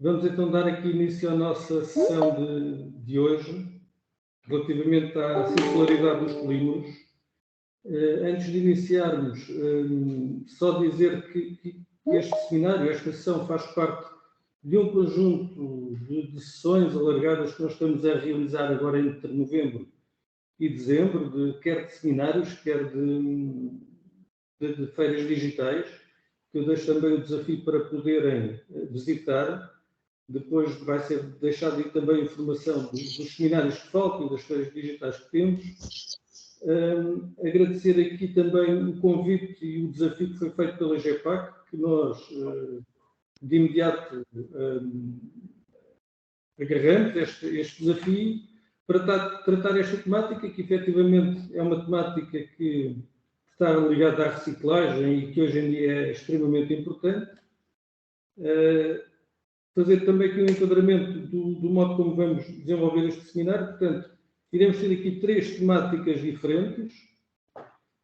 Vamos então dar aqui início à nossa sessão de hoje, relativamente à circularidade dos polímeros. Antes de iniciarmos, só dizer que este seminário, esta sessão, faz parte de um conjunto de sessões alargadas que nós estamos a realizar agora entre novembro e dezembro, quer de seminários, quer de feiras digitais, que eu deixo também o desafio para poderem visitar. Depois vai ser deixado aí também a informação dos seminários que faltam e das feiras digitais que temos. Agradecer aqui também o convite e o desafio que foi feito pela GEPAC, que nós, de imediato, agarramos este desafio para tratar esta temática, que efetivamente é uma temática que está ligada à reciclagem e que hoje em dia é extremamente importante. Fazer também aqui um enquadramento do modo como vamos desenvolver este seminário. Portanto, iremos ter aqui 3 temáticas diferentes.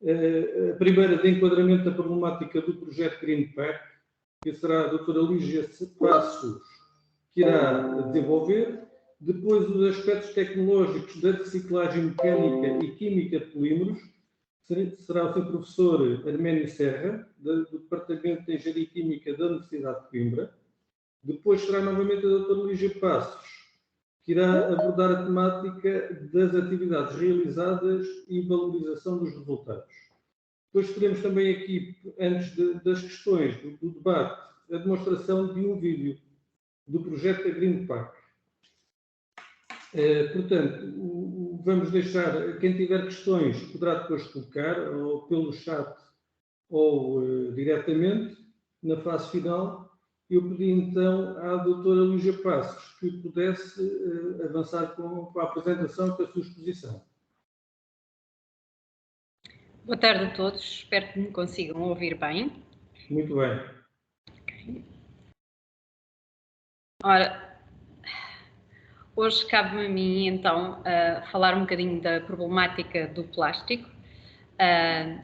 A primeira, de enquadramento da problemática do projeto Green Pack, que será a doutora Lígia Passos que irá desenvolver. Depois, os aspectos tecnológicos da reciclagem mecânica e química de polímeros, será o seu professor Arménio Serra, do Departamento de Engenharia Química da Universidade de Coimbra. Depois será novamente a doutora Lígia Passos, que irá abordar a temática das atividades realizadas e valorização dos resultados. Depois teremos também aqui, antes das questões do debate, a demonstração de um vídeo do projeto da Green Pack. Portanto, vamos deixar, quem tiver questões poderá depois colocar, ou pelo chat, ou diretamente, na fase final. Eu pedi então à doutora Lígia Passos que pudesse avançar com a apresentação da sua exposição. Boa tarde a todos, espero que me consigam ouvir bem. Muito bem. Okay. Ora, hoje cabe-me a mim então falar um bocadinho da problemática do plástico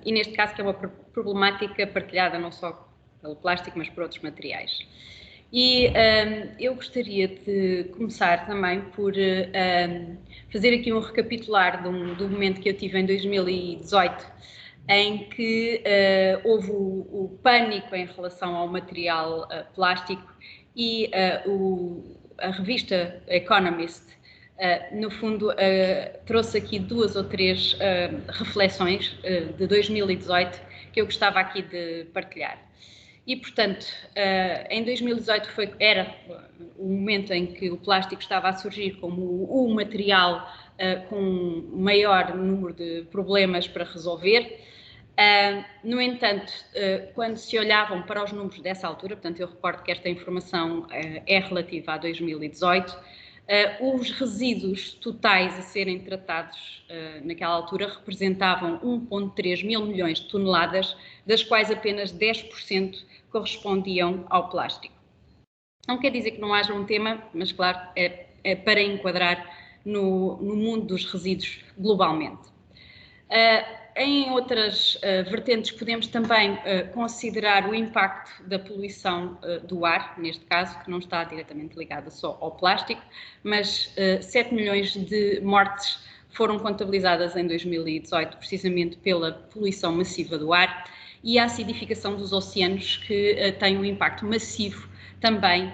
e neste caso que é uma problemática partilhada não só pelo plástico mas por outros materiais. E eu gostaria de começar também por fazer aqui um recapitular do momento que eu tive em 2018, em que houve o pânico em relação ao material plástico e a revista Economist, no fundo, trouxe aqui 2 ou 3 reflexões de 2018 que eu gostava aqui de partilhar. E, portanto, em 2018 era o momento em que o plástico estava a surgir como o material com maior número de problemas para resolver. No entanto, quando se olhavam para os números dessa altura, portanto, eu recordo que esta informação é relativa a 2018, os resíduos totais a serem tratados naquela altura representavam 1,3 mil milhões de toneladas, das quais apenas 10% correspondiam ao plástico. Não quer dizer que não haja um tema, mas claro, é para enquadrar no mundo dos resíduos globalmente. Em outras vertentes podemos também considerar o impacto da poluição do ar, neste caso, que não está diretamente ligada só ao plástico, mas 7 milhões de mortes foram contabilizadas em 2018, precisamente pela poluição massiva do ar e a acidificação dos oceanos, que tem um impacto massivo também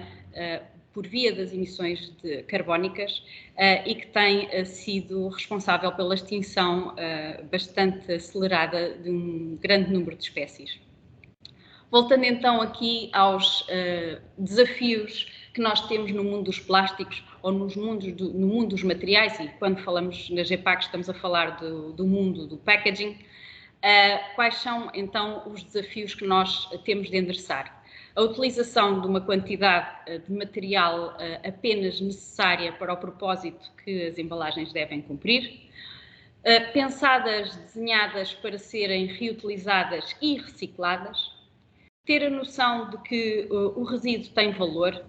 por via das emissões carbónicas e que tem sido responsável pela extinção bastante acelerada de um grande número de espécies. Voltando então aqui aos desafios que nós temos no mundo dos plásticos ou no mundo dos materiais, e quando falamos na GEPAC estamos a falar do mundo do packaging, quais são então os desafios que nós temos de endereçar? A utilização de uma quantidade de material apenas necessária para o propósito que as embalagens devem cumprir, pensadas, desenhadas para serem reutilizadas e recicladas, ter a noção de que o resíduo tem valor,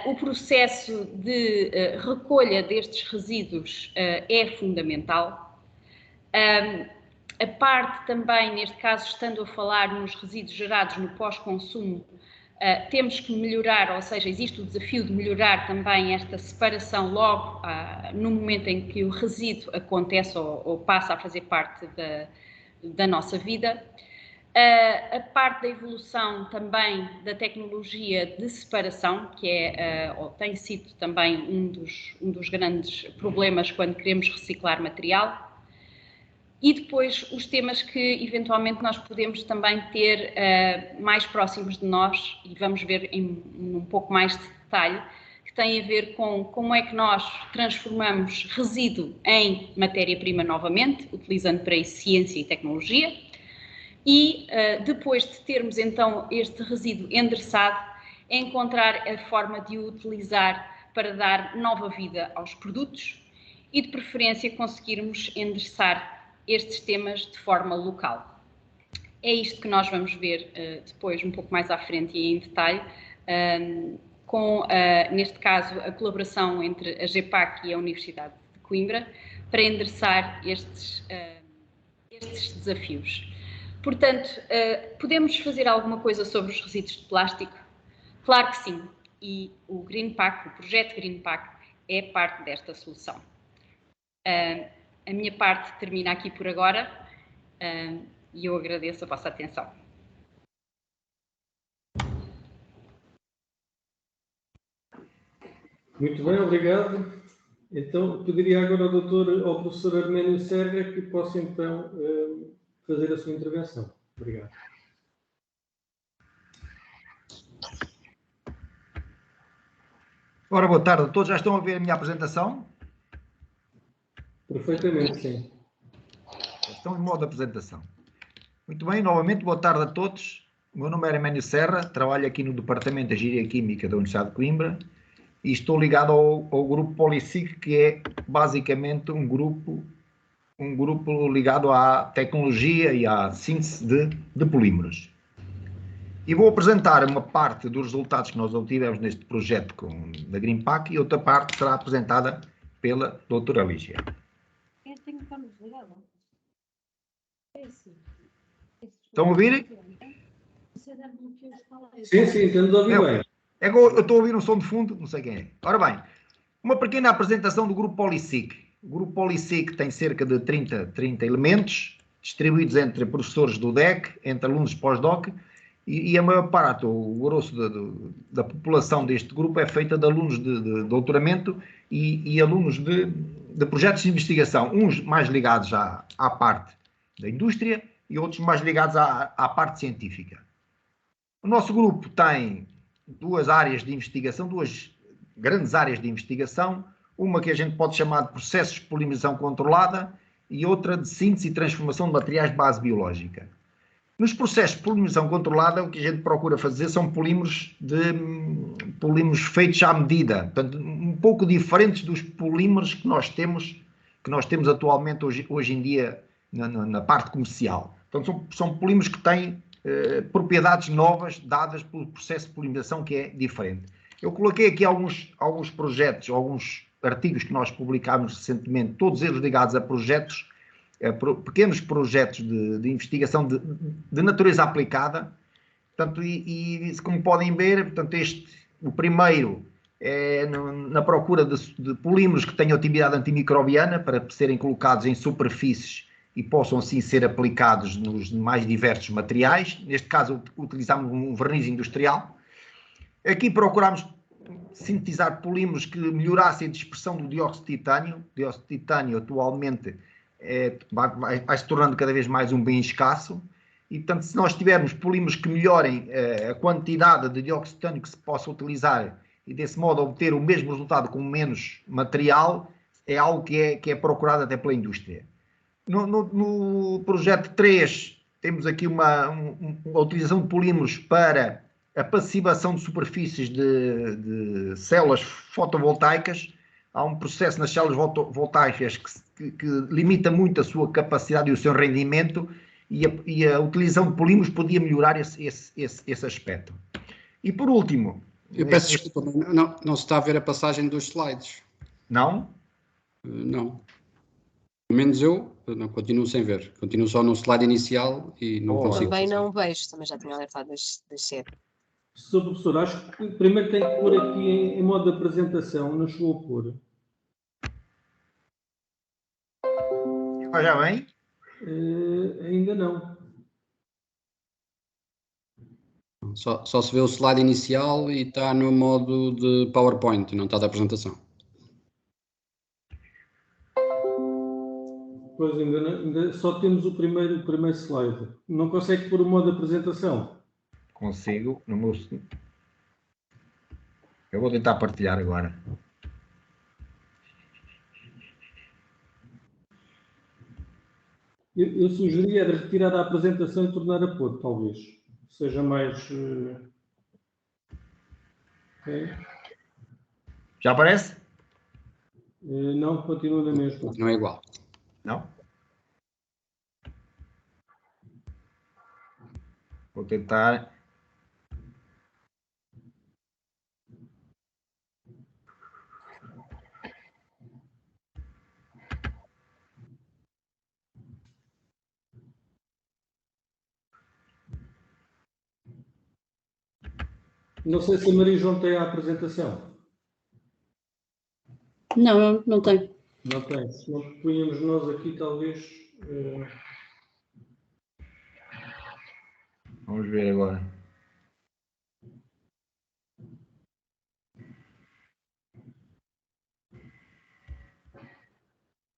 o processo de recolha destes resíduos é fundamental, a parte também, neste caso, estando a falar nos resíduos gerados no pós-consumo, Temos que melhorar, ou seja, existe o desafio de melhorar também esta separação logo no momento em que o resíduo acontece ou passa a fazer parte da nossa vida. A parte da evolução também da tecnologia de separação, que ou tem sido também um dos grandes problemas quando queremos reciclar material. E depois os temas que eventualmente nós podemos também ter mais próximos de nós, e vamos ver em um pouco mais de detalhe, que tem a ver com como é que nós transformamos resíduo em matéria-prima novamente, utilizando para isso ciência e tecnologia, e depois de termos então este resíduo endereçado, encontrar a forma de o utilizar para dar nova vida aos produtos e de preferência conseguirmos endereçar estes temas de forma local. É isto que nós vamos ver depois um pouco mais à frente e em detalhe, com, neste caso, a colaboração entre a GEPAC e a Universidade de Coimbra, para endereçar estes desafios. Portanto, podemos fazer alguma coisa sobre os resíduos de plástico? Claro que sim, e o GreenPack, o projeto GreenPack, é parte desta solução. A minha parte termina aqui por agora e eu agradeço a vossa atenção. Muito bem, obrigado. Então, pediria agora ao professor Arménio Serra que possa então fazer a sua intervenção. Obrigado. Ora, boa tarde a todos. Já estão a ver a minha apresentação? Perfeitamente, sim. Estão em modo de apresentação. Muito bem, novamente, boa tarde a todos. O meu nome é Arménio Serra, trabalho aqui no Departamento de Engenharia Química da Universidade de Coimbra e estou ligado ao grupo Policic, que é basicamente um grupo ligado à tecnologia e à síntese de polímeros. E vou apresentar uma parte dos resultados que nós obtivemos neste projeto da GreenPack e outra parte será apresentada pela doutora Lígia. Estão a ouvir? Sim, estamos a ouvir bem. É que eu estou a ouvir um som de fundo, não sei quem é. Ora bem, uma pequena apresentação do grupo Policic. O grupo Policic tem cerca de 30 elementos, distribuídos entre professores do DEC, entre alunos pós-doc, e a maior parte, o grosso da população deste grupo é feita de alunos de doutoramento e alunos de projetos de investigação, uns mais ligados à parte da indústria e outros mais ligados à parte científica. O nosso grupo tem duas áreas de investigação, duas grandes áreas de investigação, uma que a gente pode chamar de processos de polimerização controlada e outra de síntese e transformação de materiais de base biológica. Nos processos de polimerização controlada, o que a gente procura fazer são polímeros feitos à medida, portanto, um pouco diferentes dos polímeros que nós temos atualmente hoje em dia na parte comercial. Portanto, são polímeros que têm propriedades novas dadas pelo processo de polimerização, que é diferente. Eu coloquei aqui alguns projetos, alguns artigos que nós publicámos recentemente, todos eles ligados a projetos, pequenos projetos de investigação de natureza aplicada. Portanto, e como podem ver, portanto, o primeiro é na procura de polímeros que tenham atividade antimicrobiana para serem colocados em superfícies e possam assim ser aplicados nos mais diversos materiais. Neste caso, utilizamos um verniz industrial. Aqui procurámos sintetizar polímeros que melhorassem a dispersão do dióxido de titânio. O dióxido de titânio atualmente vai se tornando cada vez mais um bem escasso. E, portanto, se nós tivermos polímeros que melhorem a quantidade de dióxido de titânio que se possa utilizar e desse modo obter o mesmo resultado com menos material, é algo que é procurado até pela indústria. No projeto 3, temos aqui uma utilização de polímeros para a passivação de superfícies de células fotovoltaicas. Há um processo nas células fotovoltaicas que limita muito a sua capacidade e o seu rendimento, e a utilização de polímeros podia melhorar esse aspecto. E por último... Eu peço desculpa, não se está a ver a passagem dos slides. Não? Não. Pelo menos eu não, continuo sem ver. Continuo só no slide inicial e não consigo. Também não vejo, também já tinha alertado das cedo. Sr. Professor, acho que primeiro tem que pôr aqui em modo de apresentação, não chegou a pôr. Já bem? Ainda não. Só se vê o slide inicial e está no modo de PowerPoint, não está da apresentação. Pois ainda só temos o primeiro slide. Não consegue pôr o modo de apresentação? Consigo. No meu... Eu vou tentar partilhar agora. Eu sugeria era retirar a apresentação e tornar a pôr, talvez. Seja mais... Okay. Já aparece? Não, continua na mesma. Não é igual. Não? Vou tentar. Não sei se a Maria João tem a apresentação. Não, não tem. Não tem. Se não punhamos nós aqui, talvez... Vamos ver agora.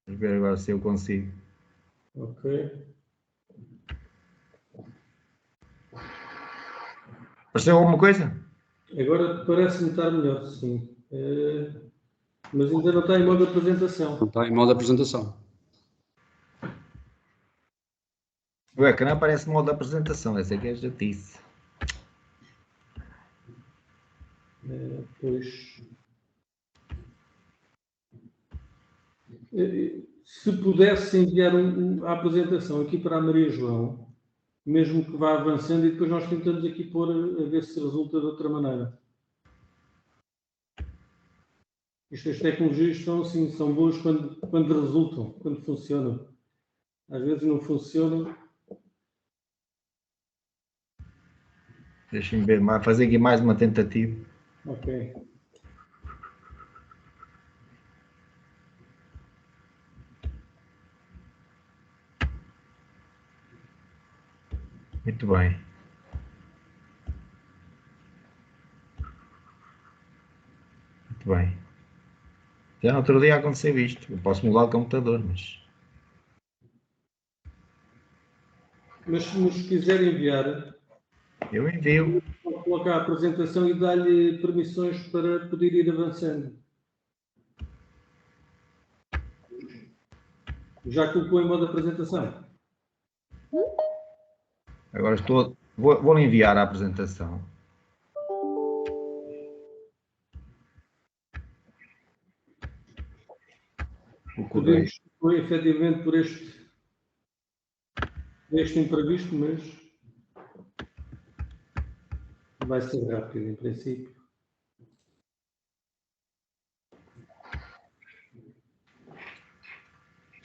Vamos ver agora se eu consigo. Ok. Apareceu alguma coisa? Agora parece-me estar melhor, sim. Mas ainda não está em modo de apresentação. Não está em modo de apresentação. O ecrã aparece no modo de apresentação. Essa aqui é a chatice. Pois. Se pudesse enviar a apresentação aqui para a Maria João, mesmo que vá avançando, e depois nós tentamos aqui pôr a ver se resulta de outra maneira. As tecnologias são assim, são boas quando resultam, quando funcionam. Às vezes não funcionam. Deixa-me ver, fazer aqui mais uma tentativa. Ok. Muito bem. Muito bem. Já no outro dia aconteceu isto. Eu posso mudar o computador, mas... Mas se nos quiser enviar, Eu envio. vou colocar a apresentação e dar-lhe permissões para poder ir avançando. Já colocou em modo de apresentação? Agora estou... Vou enviar a apresentação. Podemos, foi efetivamente por este imprevisto, mas vai ser rápido, em princípio.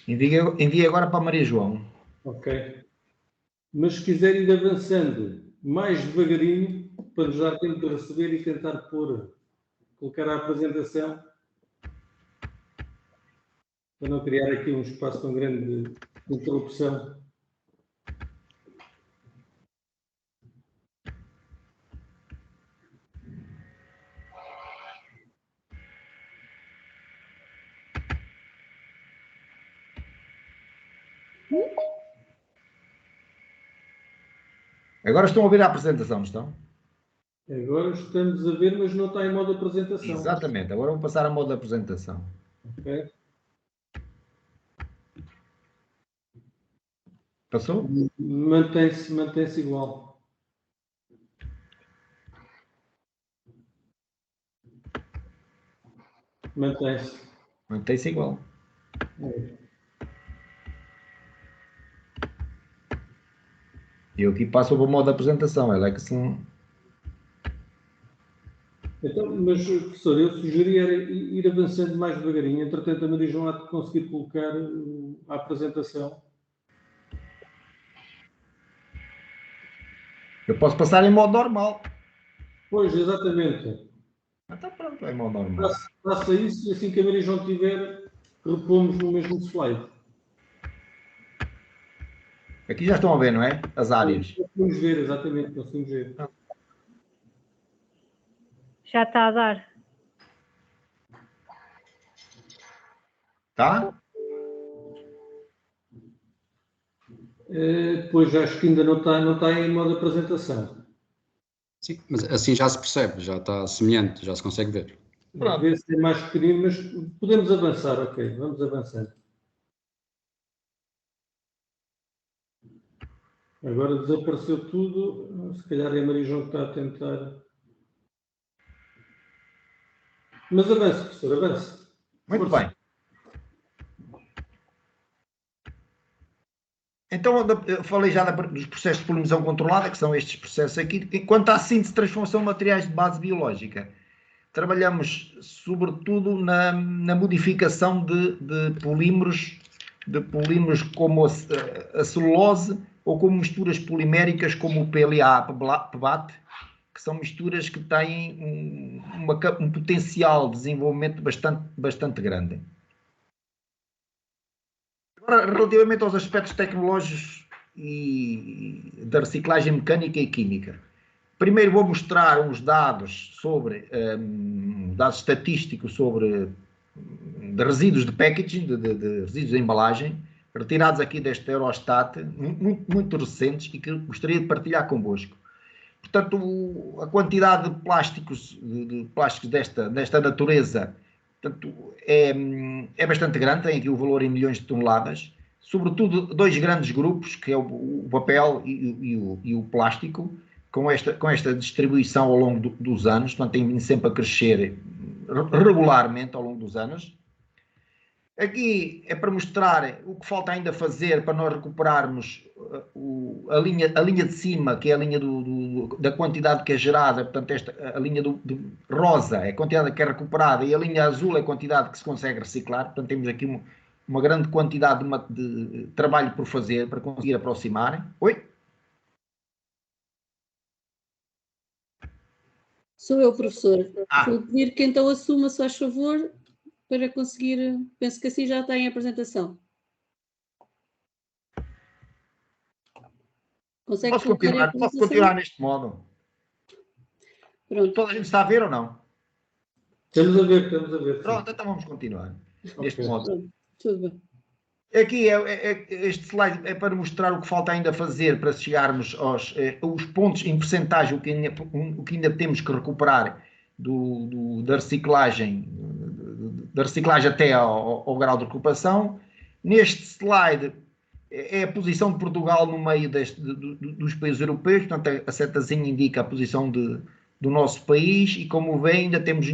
Envie agora para a Maria João. Ok. Mas se quiser ir avançando mais devagarinho, para nos dar tempo de receber e tentar colocar a apresentação, para não criar aqui um espaço tão grande de interrupção. Agora estão a ouvir a apresentação, não estão? Agora estamos a ver, mas não está em modo de apresentação. Exatamente. Agora vou passar a modo de apresentação. Ok. Passou? Mantém-se igual. Mantém-se. Mantém-se igual. E eu aqui passo para o modo de apresentação. Ela é que são... Então, mas, professor, eu sugeria ir avançando mais devagarinho. Entretanto, a Maria João há de conseguir colocar a apresentação. Eu posso passar em modo normal. Pois, exatamente. Então pronto, é mal normal. Faça isso e assim que a Marijão tiver, repomos no mesmo slide. Aqui já estão a ver, não é? As áreas. Conseguimos ver, exatamente, conseguimos ver. Já está a dar. Tá? Pois acho que ainda não está em modo apresentação. Sim, mas assim já se percebe, já está semelhante, já se consegue ver. Pronto. Ver se é mais pequenino, mas podemos avançar, ok, vamos avançando. Agora desapareceu tudo, se calhar é a Marijão que está a tentar. Mas avance, professor, avance. Muito Força. bem. Então, eu falei já dos processos de polinização controlada, que são estes processos aqui. Quanto à síntese e transformação de materiais de base biológica, trabalhamos sobretudo na modificação de polímeros como a celulose ou como misturas poliméricas como o PLA, PBAT, que são misturas que têm um potencial de desenvolvimento bastante grande. Agora, relativamente aos aspectos tecnológicos e da reciclagem mecânica e química. Primeiro vou mostrar uns dados dados estatísticos sobre de resíduos de packaging, de resíduos de embalagem, retirados aqui deste Eurostat, muito recentes e que gostaria de partilhar convosco. Portanto, a quantidade de plásticos desta natureza, portanto, é bastante grande, tem aqui o valor em milhões de toneladas, sobretudo dois grandes grupos, que é o papel e o plástico, com esta distribuição ao longo dos anos, portanto, tem vindo sempre a crescer regularmente ao longo dos anos. Aqui é para mostrar o que falta ainda fazer para nós recuperarmos a linha de cima, que é a linha da quantidade que é gerada, portanto, a linha do rosa é a quantidade que é recuperada e a linha azul é a quantidade que se consegue reciclar. Portanto, temos aqui uma grande quantidade de trabalho por fazer para conseguir aproximar. Oi? Sou eu, professor. Vou pedir que então assuma, se faz favor, para conseguir. Penso que assim já está em apresentação. Consegue Posso continuar neste modo? Pronto. Toda a gente está a ver ou não? Estamos a ver. Pronto, então vamos continuar neste modo. Pronto, tudo bem. Aqui este slide é para mostrar o que falta ainda fazer para chegarmos aos os pontos em percentagem, o que ainda temos que recuperar da reciclagem até ao grau de ocupação. Neste slide é a posição de Portugal no meio dos países europeus, portanto a setazinha indica a posição do nosso país e, como vê, ainda temos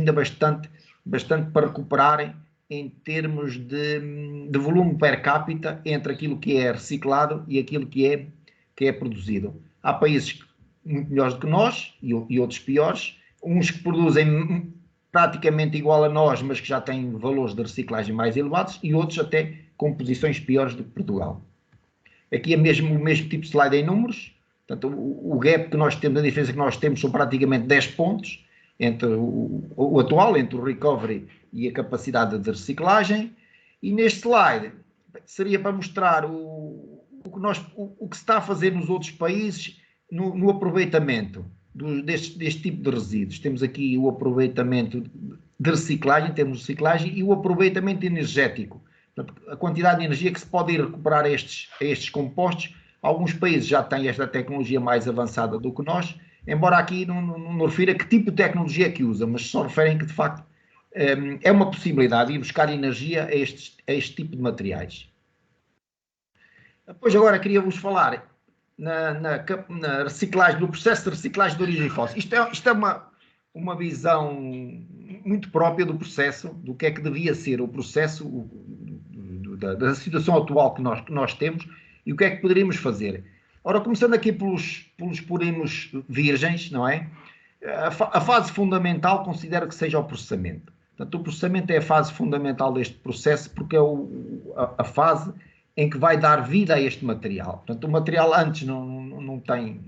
bastante para recuperar em termos de volume per capita entre aquilo que é reciclado e aquilo que é produzido. Há países muito melhores do que nós e outros piores, uns que produzem praticamente igual a nós, mas que já têm valores de reciclagem mais elevados, e outros até com posições piores do que Portugal. Aqui é o mesmo tipo de slide em números, portanto o gap que nós temos, a diferença que nós temos são praticamente 10 pontos, entre o atual, entre o recovery e a capacidade de reciclagem, e neste slide seria para mostrar o que se está a fazer nos outros países no aproveitamento deste tipo de resíduos. Temos aqui o aproveitamento de reciclagem, temos reciclagem e o aproveitamento energético. Portanto, a quantidade de energia que se pode ir recuperar a estes compostos. Alguns países já têm esta tecnologia mais avançada do que nós, embora aqui não refira que tipo de tecnologia que usa, mas só referem que, de facto, é uma possibilidade de ir buscar energia a este tipo de materiais. Depois, agora, queria-vos falar na reciclagem, no processo de reciclagem de origem fóssil. Isto é uma visão muito própria do processo, do que é que devia ser o processo da situação atual que nós temos e o que é que poderíamos fazer. Ora, começando aqui pelos polímeros virgens, não é? A fase fundamental considero que seja o processamento. Portanto, o processamento é a fase fundamental deste processo porque é a fase em que vai dar vida a este material. Portanto, o material antes não tem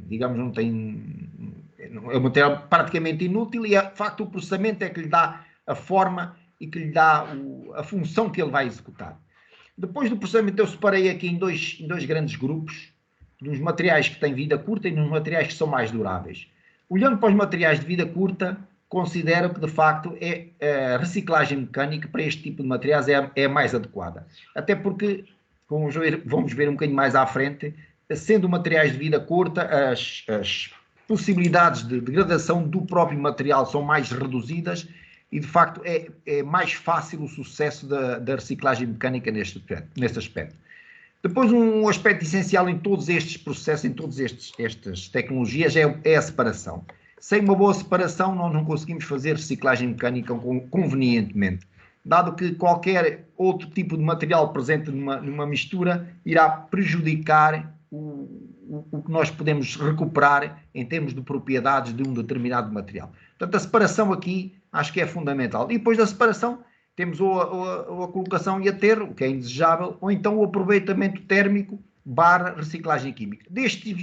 é um material praticamente inútil e, de facto, o processamento é que lhe dá a forma e que lhe dá a função que ele vai executar. Depois do processamento, eu separei aqui em dois grandes grupos, nos materiais que têm vida curta e nos materiais que são mais duráveis. Olhando para os materiais de vida curta, considero que, de facto, a reciclagem mecânica para este tipo de materiais é a mais adequada. Até porque, vamos ver um bocadinho mais à frente, sendo materiais de vida curta, as possibilidades de degradação do próprio material são mais reduzidas e, de facto, é mais fácil o sucesso da reciclagem mecânica neste aspecto. Depois, um aspecto essencial em todos estes processos, em todas estas tecnologias, é a separação. Sem uma boa separação, nós não conseguimos fazer reciclagem mecânica convenientemente, dado que qualquer outro tipo de material presente numa mistura irá prejudicar o que nós podemos recuperar em termos de propriedades de um determinado material. Portanto, a separação aqui acho que é fundamental. E depois da separação, temos ou a colocação em aterro, o que é indesejável, ou então o aproveitamento térmico / reciclagem química. Deste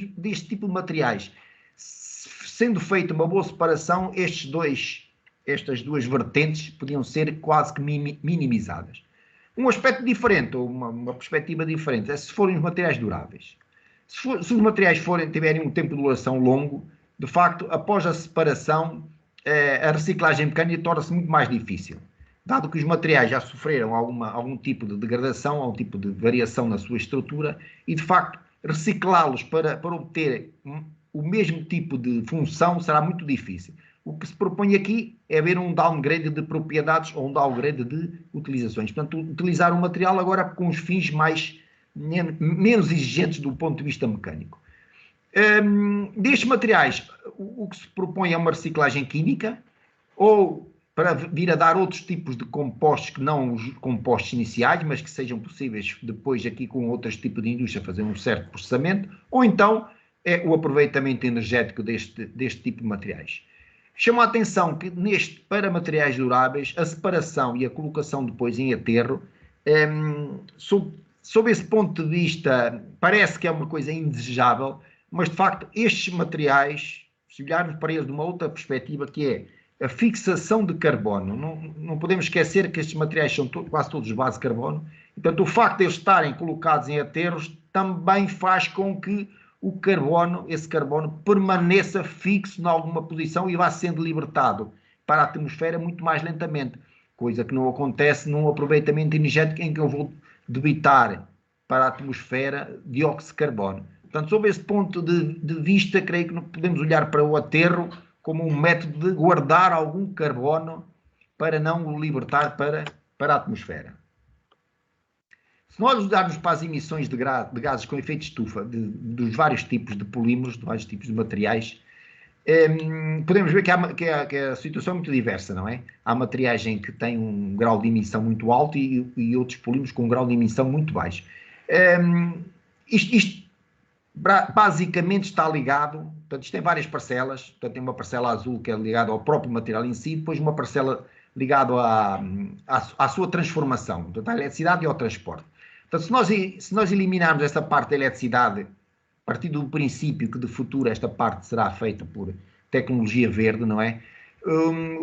tipo de materiais, sendo feita uma boa separação, estas duas vertentes podiam ser quase que minimizadas. Um aspecto diferente, ou uma perspectiva diferente, é se forem os materiais duráveis. Se os materiais tiverem um tempo de duração longo, de facto, após a separação, a reciclagem mecânica torna-se muito mais difícil, dado que os materiais já sofreram algum tipo de degradação, algum tipo de variação na sua estrutura, e de facto reciclá-los para obter o mesmo tipo de função será muito difícil. O que se propõe aqui é haver um downgrade de propriedades ou um downgrade de utilizações. Portanto, utilizar um material agora com os fins menos exigentes do ponto de vista mecânico. Destes materiais, o que se propõe é uma reciclagem química, ou para vir a dar outros tipos de compostos que não os compostos iniciais, mas que sejam possíveis depois aqui com outros tipos de indústria fazer um certo processamento, ou então é o aproveitamento energético deste tipo de materiais. Chamo a atenção que para materiais duráveis, a separação e a colocação depois em aterro, sob esse ponto de vista, parece que é uma coisa indesejável, mas de facto estes materiais, se olharmos para eles de uma outra perspectiva, que é a fixação de carbono, não podemos esquecer que estes materiais são quase todos base de carbono, e, portanto o facto de eles estarem colocados em aterros também faz com que esse carbono permaneça fixo em alguma posição e vá sendo libertado para a atmosfera muito mais lentamente, coisa que não acontece num aproveitamento energético em que eu vou debitar para a atmosfera dióxido de carbono. Portanto, sob esse ponto de vista, creio que podemos olhar para o aterro como um método de guardar algum carbono para não o libertar para a atmosfera. Se nós olharmos para as emissões de gases com efeito de estufa dos vários tipos de polímeros, de vários tipos de materiais, podemos ver que a situação é muito diversa, não é? Há materiais em que têm um grau de emissão muito alto e outros polímeros com um grau de emissão muito baixo. Isto basicamente está ligado, portanto, isto tem várias parcelas, portanto, tem uma parcela azul que é ligada ao próprio material em si, depois uma parcela ligada à sua transformação, portanto, à eletricidade e ao transporte. Portanto, se nós eliminarmos esta parte da eletricidade, a partir do princípio que de futuro esta parte será feita por tecnologia verde, não é?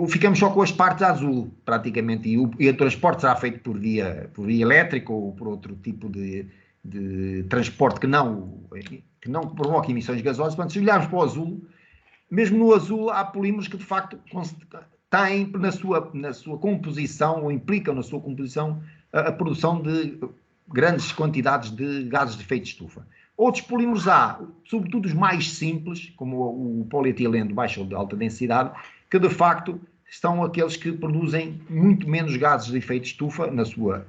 Ficamos só com as partes azul, praticamente, e o transporte será feito por via elétrica ou por outro tipo de transporte que não provoca emissões gasosas. Portanto, se olharmos para o azul, mesmo no azul há polímeros que de facto têm na sua composição, ou implicam na sua composição, a produção de grandes quantidades de gases de efeito de estufa. Outros polímeros há, sobretudo os mais simples, como o polietileno de baixa ou de alta densidade, que de facto são aqueles que produzem muito menos gases de efeito de estufa na sua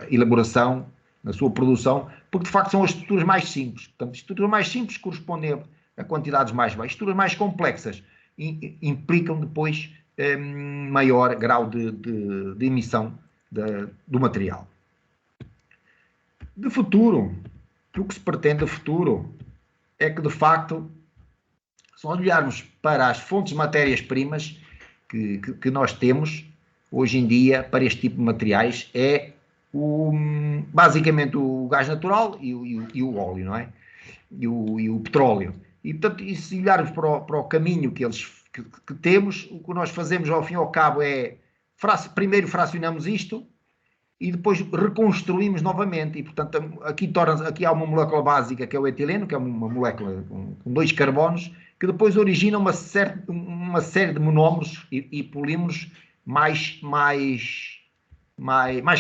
elaboração, na sua produção, porque de facto são as estruturas mais simples. Portanto, estruturas mais simples correspondem a quantidades mais baixas. Estruturas mais complexas implicam depois maior grau de emissão do material. De futuro, o que se pretende de futuro é que, de facto, se nós olharmos para as fontes de matérias-primas que nós temos hoje em dia para este tipo de materiais, é basicamente o gás natural e o óleo, não é? E o petróleo. E, portanto, e se olharmos para o caminho que temos, o que nós fazemos ao fim e ao cabo é, primeiro fracionamos isto e depois reconstruímos novamente. E, portanto, aqui há uma molécula básica, que é o etileno, que é uma molécula com 2 carbonos, que depois origina uma série de monómeros e polímeros mais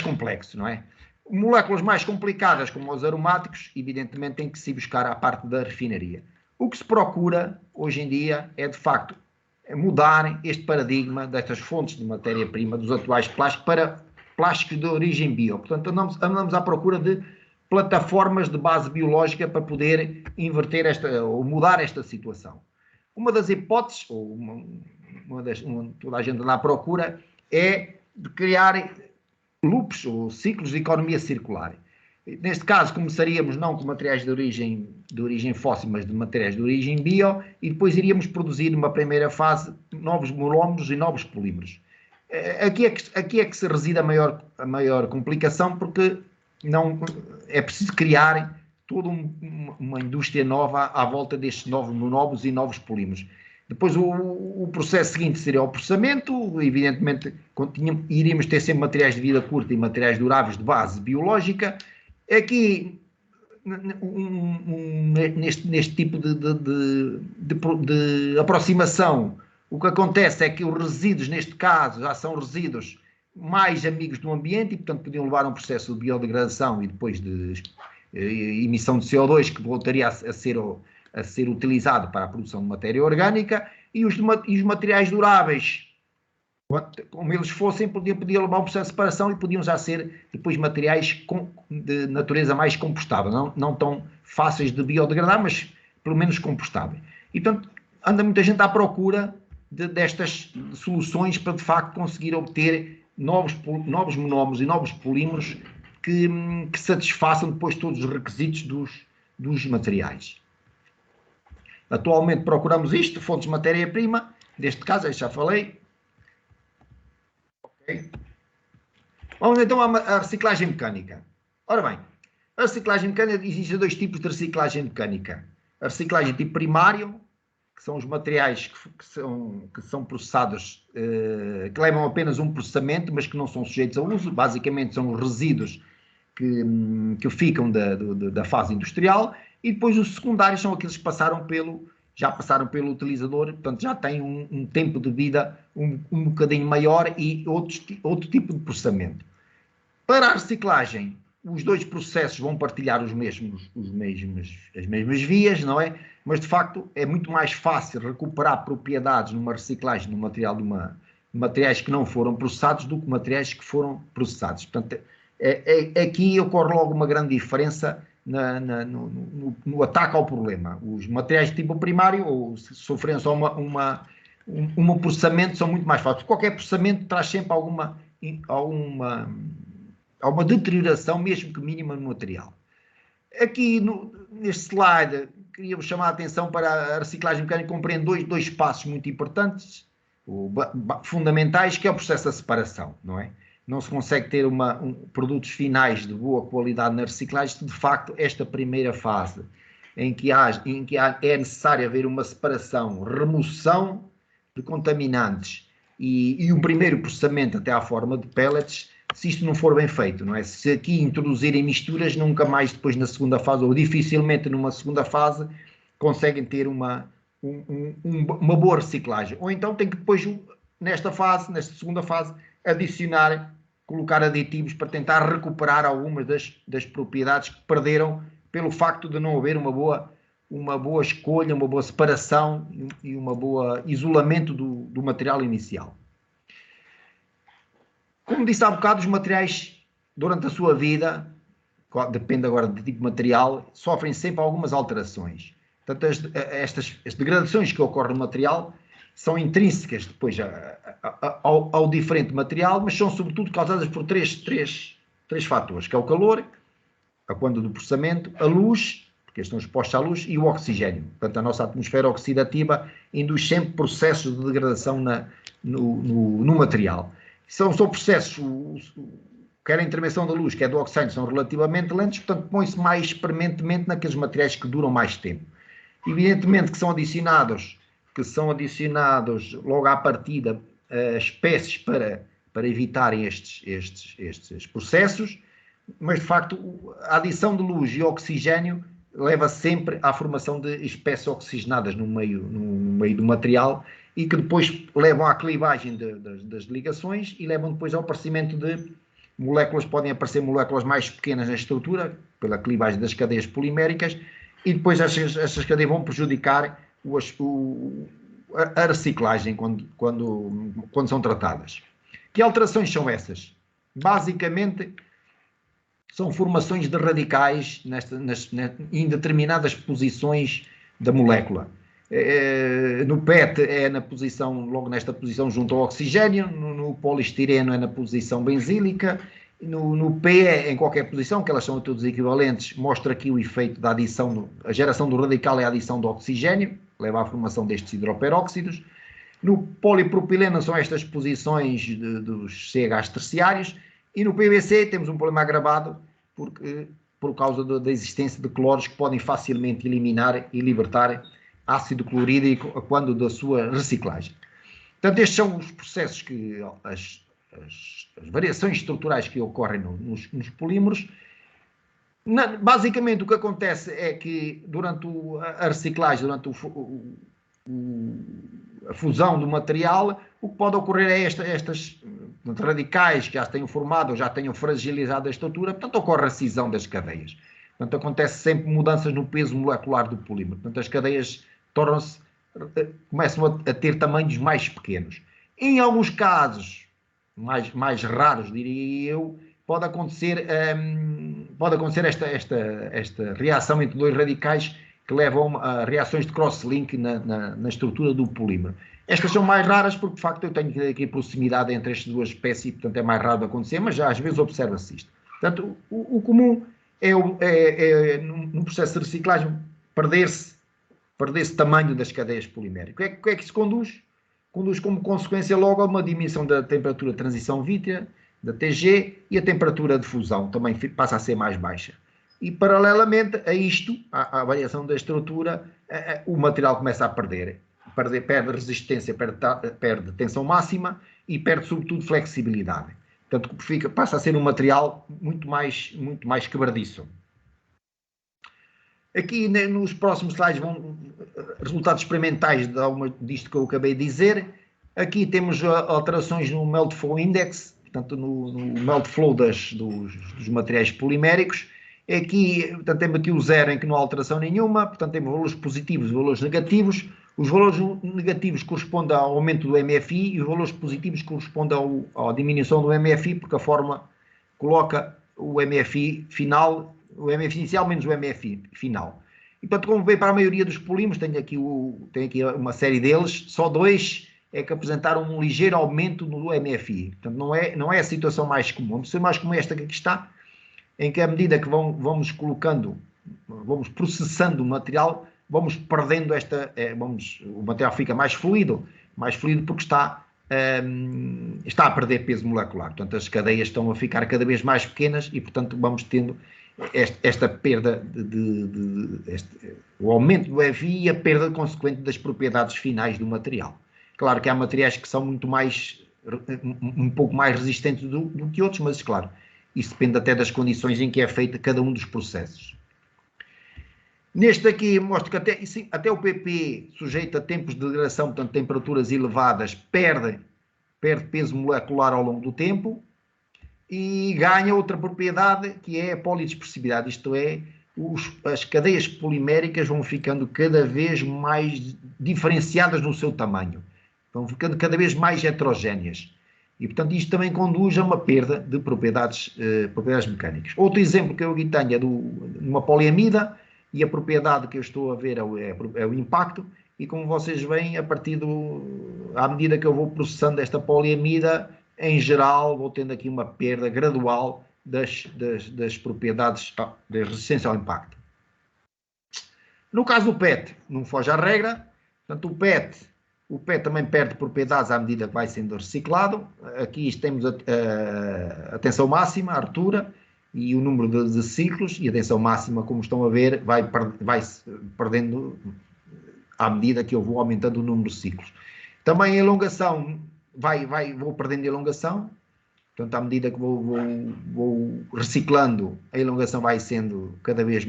complexos, não é? Moléculas mais complicadas, como os aromáticos, evidentemente têm que se buscar à parte da refinaria. O que se procura hoje em dia é, de facto, mudar este paradigma destas fontes de matéria-prima dos atuais plásticos para plásticos de origem bio. Portanto, andamos à procura de plataformas de base biológica para poder inverter ou mudar esta situação. Uma das hipóteses, ou toda a gente anda à procura, é de criar loops ou ciclos de economia circular. Neste caso, começaríamos não com materiais de origem fóssil, mas de materiais de origem bio, e depois iríamos produzir, numa primeira fase, novos monómeros e novos polímeros. Aqui é que se reside a maior complicação, porque não é preciso criar toda uma indústria nova à volta destes novos monómeros e novos polímeros. Depois o processo seguinte seria o processamento, evidentemente iríamos ter sempre materiais de vida curta e materiais duráveis de base biológica. Aqui, neste tipo de aproximação, o que acontece é que os resíduos, neste caso, já são resíduos mais amigos do ambiente e, portanto, podiam levar a um processo de biodegradação e depois de emissão de CO2 que voltaria a ser utilizado para a produção de matéria orgânica, e os materiais duráveis, como eles fossem, podiam levar a um processo de separação e podiam já ser depois materiais de natureza mais compostável, não tão fáceis de biodegradar, mas pelo menos compostáveis. E, portanto, anda muita gente à procura destas soluções para, de facto, conseguir obter novos monómeros e novos polímeros que satisfaçam depois todos os requisitos dos materiais. Atualmente procuramos isto, fontes de matéria-prima, neste caso, já falei. Okay. Vamos então à reciclagem mecânica. Ora bem, a reciclagem mecânica, existem 2 tipos de reciclagem mecânica. A reciclagem tipo primário, que são os materiais que são processados, que levam apenas um processamento, mas que não são sujeitos a uso. Basicamente são os resíduos que ficam da fase industrial. E depois os secundários são aqueles que já passaram pelo utilizador, portanto já têm um tempo de vida um bocadinho maior e outro tipo de processamento. Para a reciclagem, os 2 processos vão partilhar as mesmas vias, não é? Mas de facto é muito mais fácil recuperar propriedades numa reciclagem de materiais que não foram processados do que materiais que foram processados. Portanto, aqui ocorre logo uma grande diferença no ataque ao problema. Os materiais de tipo primário, ou se sofrem só um processamento, são muito mais fáceis. Qualquer processamento traz sempre alguma deterioração, mesmo que mínima, no material. Aqui, neste slide, queríamos chamar a atenção para a reciclagem mecânica, que compreende dois passos muito importantes, fundamentais, que é o processo da separação, não é? Não se consegue ter produtos finais de boa qualidade na reciclagem se, de facto, esta primeira fase, em que é necessário haver uma separação, remoção de contaminantes e um primeiro processamento até à forma de pellets, se isto não for bem feito, não é? Se aqui introduzirem misturas, nunca mais depois na segunda fase, ou dificilmente numa segunda fase, conseguem ter uma boa reciclagem. Ou então tem que depois, nesta segunda fase, colocar aditivos para tentar recuperar algumas das propriedades que perderam pelo facto de não haver uma boa escolha, uma boa separação e uma boa isolamento do material inicial. Como disse há bocado, os materiais, durante a sua vida, depende agora do tipo de material, sofrem sempre algumas alterações. Portanto, as degradações que ocorrem no material são intrínsecas depois ao diferente material, mas são sobretudo causadas por três fatores, que é o calor, quando do processamento, a luz, porque estão expostos à luz, e o oxigênio. Portanto, a nossa atmosfera oxidativa induz sempre processos de degradação no material. São processos, quer a intervenção da luz, quer do oxigênio, são relativamente lentos, portanto, põe-se mais permanentemente naqueles materiais que duram mais tempo. Evidentemente que são adicionados logo à partida espécies para evitarem estes processos, mas de facto a adição de luz e oxigênio leva sempre à formação de espécies oxigenadas no meio do material e que depois levam à clivagem das ligações e levam depois ao aparecimento de moléculas, podem aparecer moléculas mais pequenas na estrutura, pela clivagem das cadeias poliméricas, e depois essas cadeias vão prejudicar a reciclagem quando são tratadas. Que alterações são essas? Basicamente, são formações de radicais em determinadas posições da molécula. No PET é logo nesta posição junto ao oxigênio, no poliestireno é na posição benzílica, no PE em qualquer posição, que elas são todos equivalentes, mostra aqui o efeito da adição, a geração do radical é a adição do oxigênio, leva à formação destes hidroperóxidos. No polipropileno são estas posições dos CHs terciários, e no PVC temos um problema agravado por causa da existência de cloros que podem facilmente eliminar e libertar ácido clorídrico quando da sua reciclagem. Portanto, estes são os processos que as variações estruturais que ocorrem nos polímeros. Basicamente o que acontece é que durante a reciclagem, durante a fusão do material, o que pode ocorrer é estas radicais que já tenham formado ou já tenham fragilizado a estrutura, portanto ocorre a cisão das cadeias. Portanto, acontece sempre mudanças no peso molecular do polímero. Portanto, as cadeias começam a ter tamanhos mais pequenos. Em alguns casos, mais raros, diria eu, pode acontecer esta reação entre dois radicais que levam a reações de cross-link na estrutura do polímero. Estas são mais raras porque, de facto, eu tenho aqui proximidade entre estas duas espécies e, portanto, é mais raro de acontecer, mas já às vezes observa-se isto. Portanto, o comum é no processo de reciclagem, perder-se tamanho das cadeias poliméricas. O que é que isso conduz? Conduz como consequência logo a uma diminuição da temperatura de transição vítrea, da TG, e a temperatura de fusão também passa a ser mais baixa. E, paralelamente a isto, à variação da estrutura, o material começa a perde resistência, perde tensão máxima e perde, sobretudo, flexibilidade. Portanto, passa a ser um material muito mais quebradiço. Aqui nos próximos slides vão resultados experimentais disto que eu acabei de dizer. Aqui temos alterações no Melt Flow Index, portanto no Melt Flow dos materiais poliméricos. Aqui, portanto, temos aqui o zero em que não há alteração nenhuma, portanto temos valores positivos e valores negativos. Os valores negativos correspondem ao aumento do MFI e os valores positivos correspondem à diminuição do MFI, porque a fórmula coloca o MFI final, o MFI inicial menos o MFI final. E, portanto, como vê para a maioria dos polímeros, tenho aqui uma série deles, só 2 é que apresentaram um ligeiro aumento no MFI. Portanto, não é a situação mais comum. A situação mais comum é esta que aqui está, em que à medida que vamos processando o material, vamos perdendo o material fica mais fluido porque está a perder peso molecular. Portanto, as cadeias estão a ficar cada vez mais pequenas e, portanto, vamos tendo esta perda, o aumento do MFI e a perda consequente das propriedades finais do material. Claro que há materiais que são um pouco mais resistentes do que outros, mas, claro, isso depende até das condições em que é feito cada um dos processos. Neste aqui mostro que até o PP, sujeito a tempos de degradação, portanto temperaturas elevadas, perde peso molecular ao longo do tempo e ganha outra propriedade que é a polidispersividade, isto é, as cadeias poliméricas vão ficando cada vez mais diferenciadas no seu tamanho, vão ficando cada vez mais heterogéneas. E, portanto, isto também conduz a uma perda de propriedades mecânicas. Outro exemplo que eu aqui tenho é de uma poliamida, e a propriedade que eu estou a ver é o impacto, e como vocês veem, à medida que eu vou processando esta poliamida, em geral, vou tendo aqui uma perda gradual das propriedades da resistência ao impacto. No caso do PET, não foge à regra, portanto, o PET também perde propriedades à medida que vai sendo reciclado. Aqui temos a tensão máxima, a ruptura, e o número de ciclos, e a tensão máxima, como estão a ver, vai perdendo à medida que eu vou aumentando o número de ciclos. Também a elongação, vou perdendo elongação, portanto, à medida que vou reciclando, a elongação vai sendo cada vez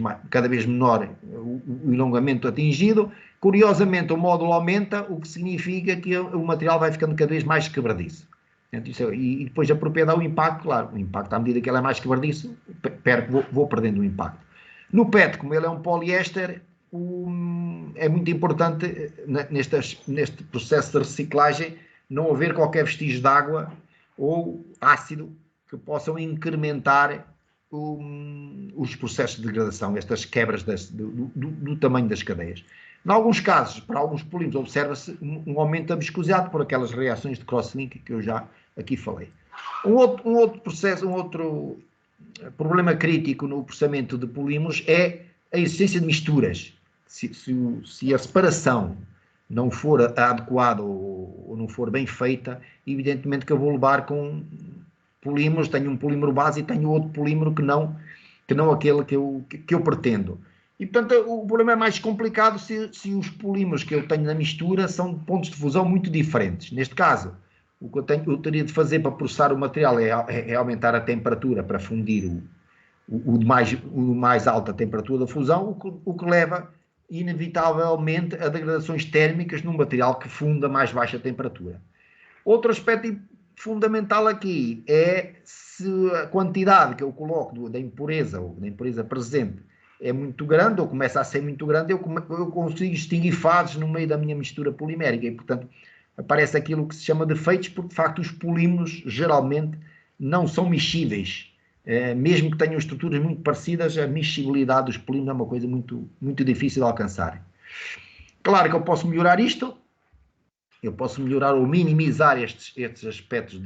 menor o elongamento atingido. Curiosamente, o módulo aumenta, o que significa que o material vai ficando cada vez mais quebradiço. E depois a propriedade, o impacto, claro, o impacto, à medida que ele é mais quebradiço, vou perdendo o impacto. No PET, como ele é um poliéster, é muito importante neste processo de reciclagem não haver qualquer vestígio de água ou ácido que possam incrementar os processos de degradação, estas quebras do tamanho das cadeias. Em alguns casos, para alguns polímeros, observa-se um aumento da viscosidade por aquelas reações de cross-link que eu já aqui falei. Um outro problema crítico no processamento de polímeros é a existência de misturas. Se a separação não for adequada ou não for bem feita, evidentemente que eu vou levar com polímeros, tenho um polímero base e tenho outro polímero que não aquele que eu pretendo. E, portanto, o problema é mais complicado se os polímeros que eu tenho na mistura são de pontos de fusão muito diferentes. Neste caso, o que eu teria de fazer para processar o material é aumentar a temperatura para fundir o mais alta temperatura da fusão, o que leva inevitavelmente a degradações térmicas num material que funda a mais baixa temperatura. Outro aspecto fundamental aqui é se a quantidade que eu coloco da impureza ou da impureza presente é muito grande ou começa a ser muito grande, eu consigo distinguir fases no meio da minha mistura polimérica e, portanto, aparece aquilo que se chama defeitos, porque de facto os polímeros geralmente não são miscíveis. Mesmo que tenham estruturas muito parecidas, a miscibilidade dos polímeros é uma coisa muito, muito difícil de alcançar. Claro que eu posso melhorar isto, eu posso melhorar ou minimizar estes aspectos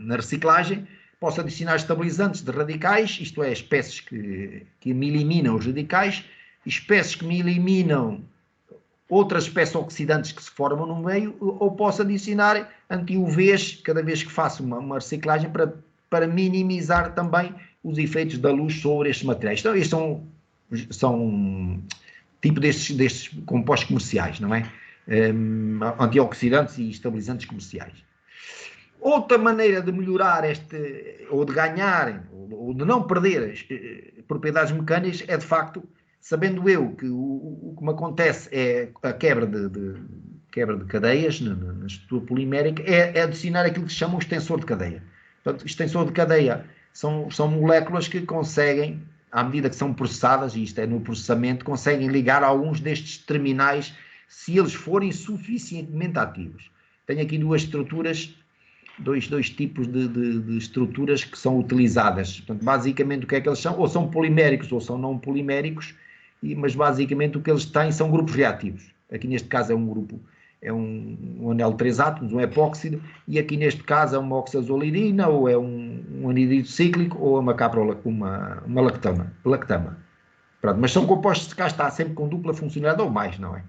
na reciclagem, posso adicionar estabilizantes de radicais, isto é, espécies que me eliminam os radicais, espécies que me eliminam outras espécies oxidantes que se formam no meio, ou posso adicionar anti-UVs cada vez que faço uma reciclagem para minimizar também os efeitos da luz sobre estes materiais. Então, estes são tipo destes compostos comerciais, não é? Antioxidantes e estabilizantes comerciais. Outra maneira de melhorar ou de ganhar, ou de não perder as propriedades mecânicas é, de facto, sabendo eu que o que me acontece é a quebra de cadeias na estrutura polimérica, é adicionar aquilo que se chama um extensor de cadeia. Portanto, o extensor de cadeia são moléculas que conseguem, à medida que são processadas, e isto é no processamento, conseguem ligar alguns destes terminais se eles forem suficientemente ativos. Tenho aqui duas estruturas, dois tipos de estruturas que são utilizadas. Portanto, basicamente o que é que eles são? Ou são poliméricos ou são não poliméricos, mas basicamente o que eles têm são grupos reativos. Aqui neste caso é um grupo, é um anel de 3 átomos, um epóxido, e aqui neste caso é uma oxazolidina, ou é um anidrido cíclico, ou é uma lactama. Pronto, mas são compostos de cá está, sempre com dupla funcionalidade ou mais, não é?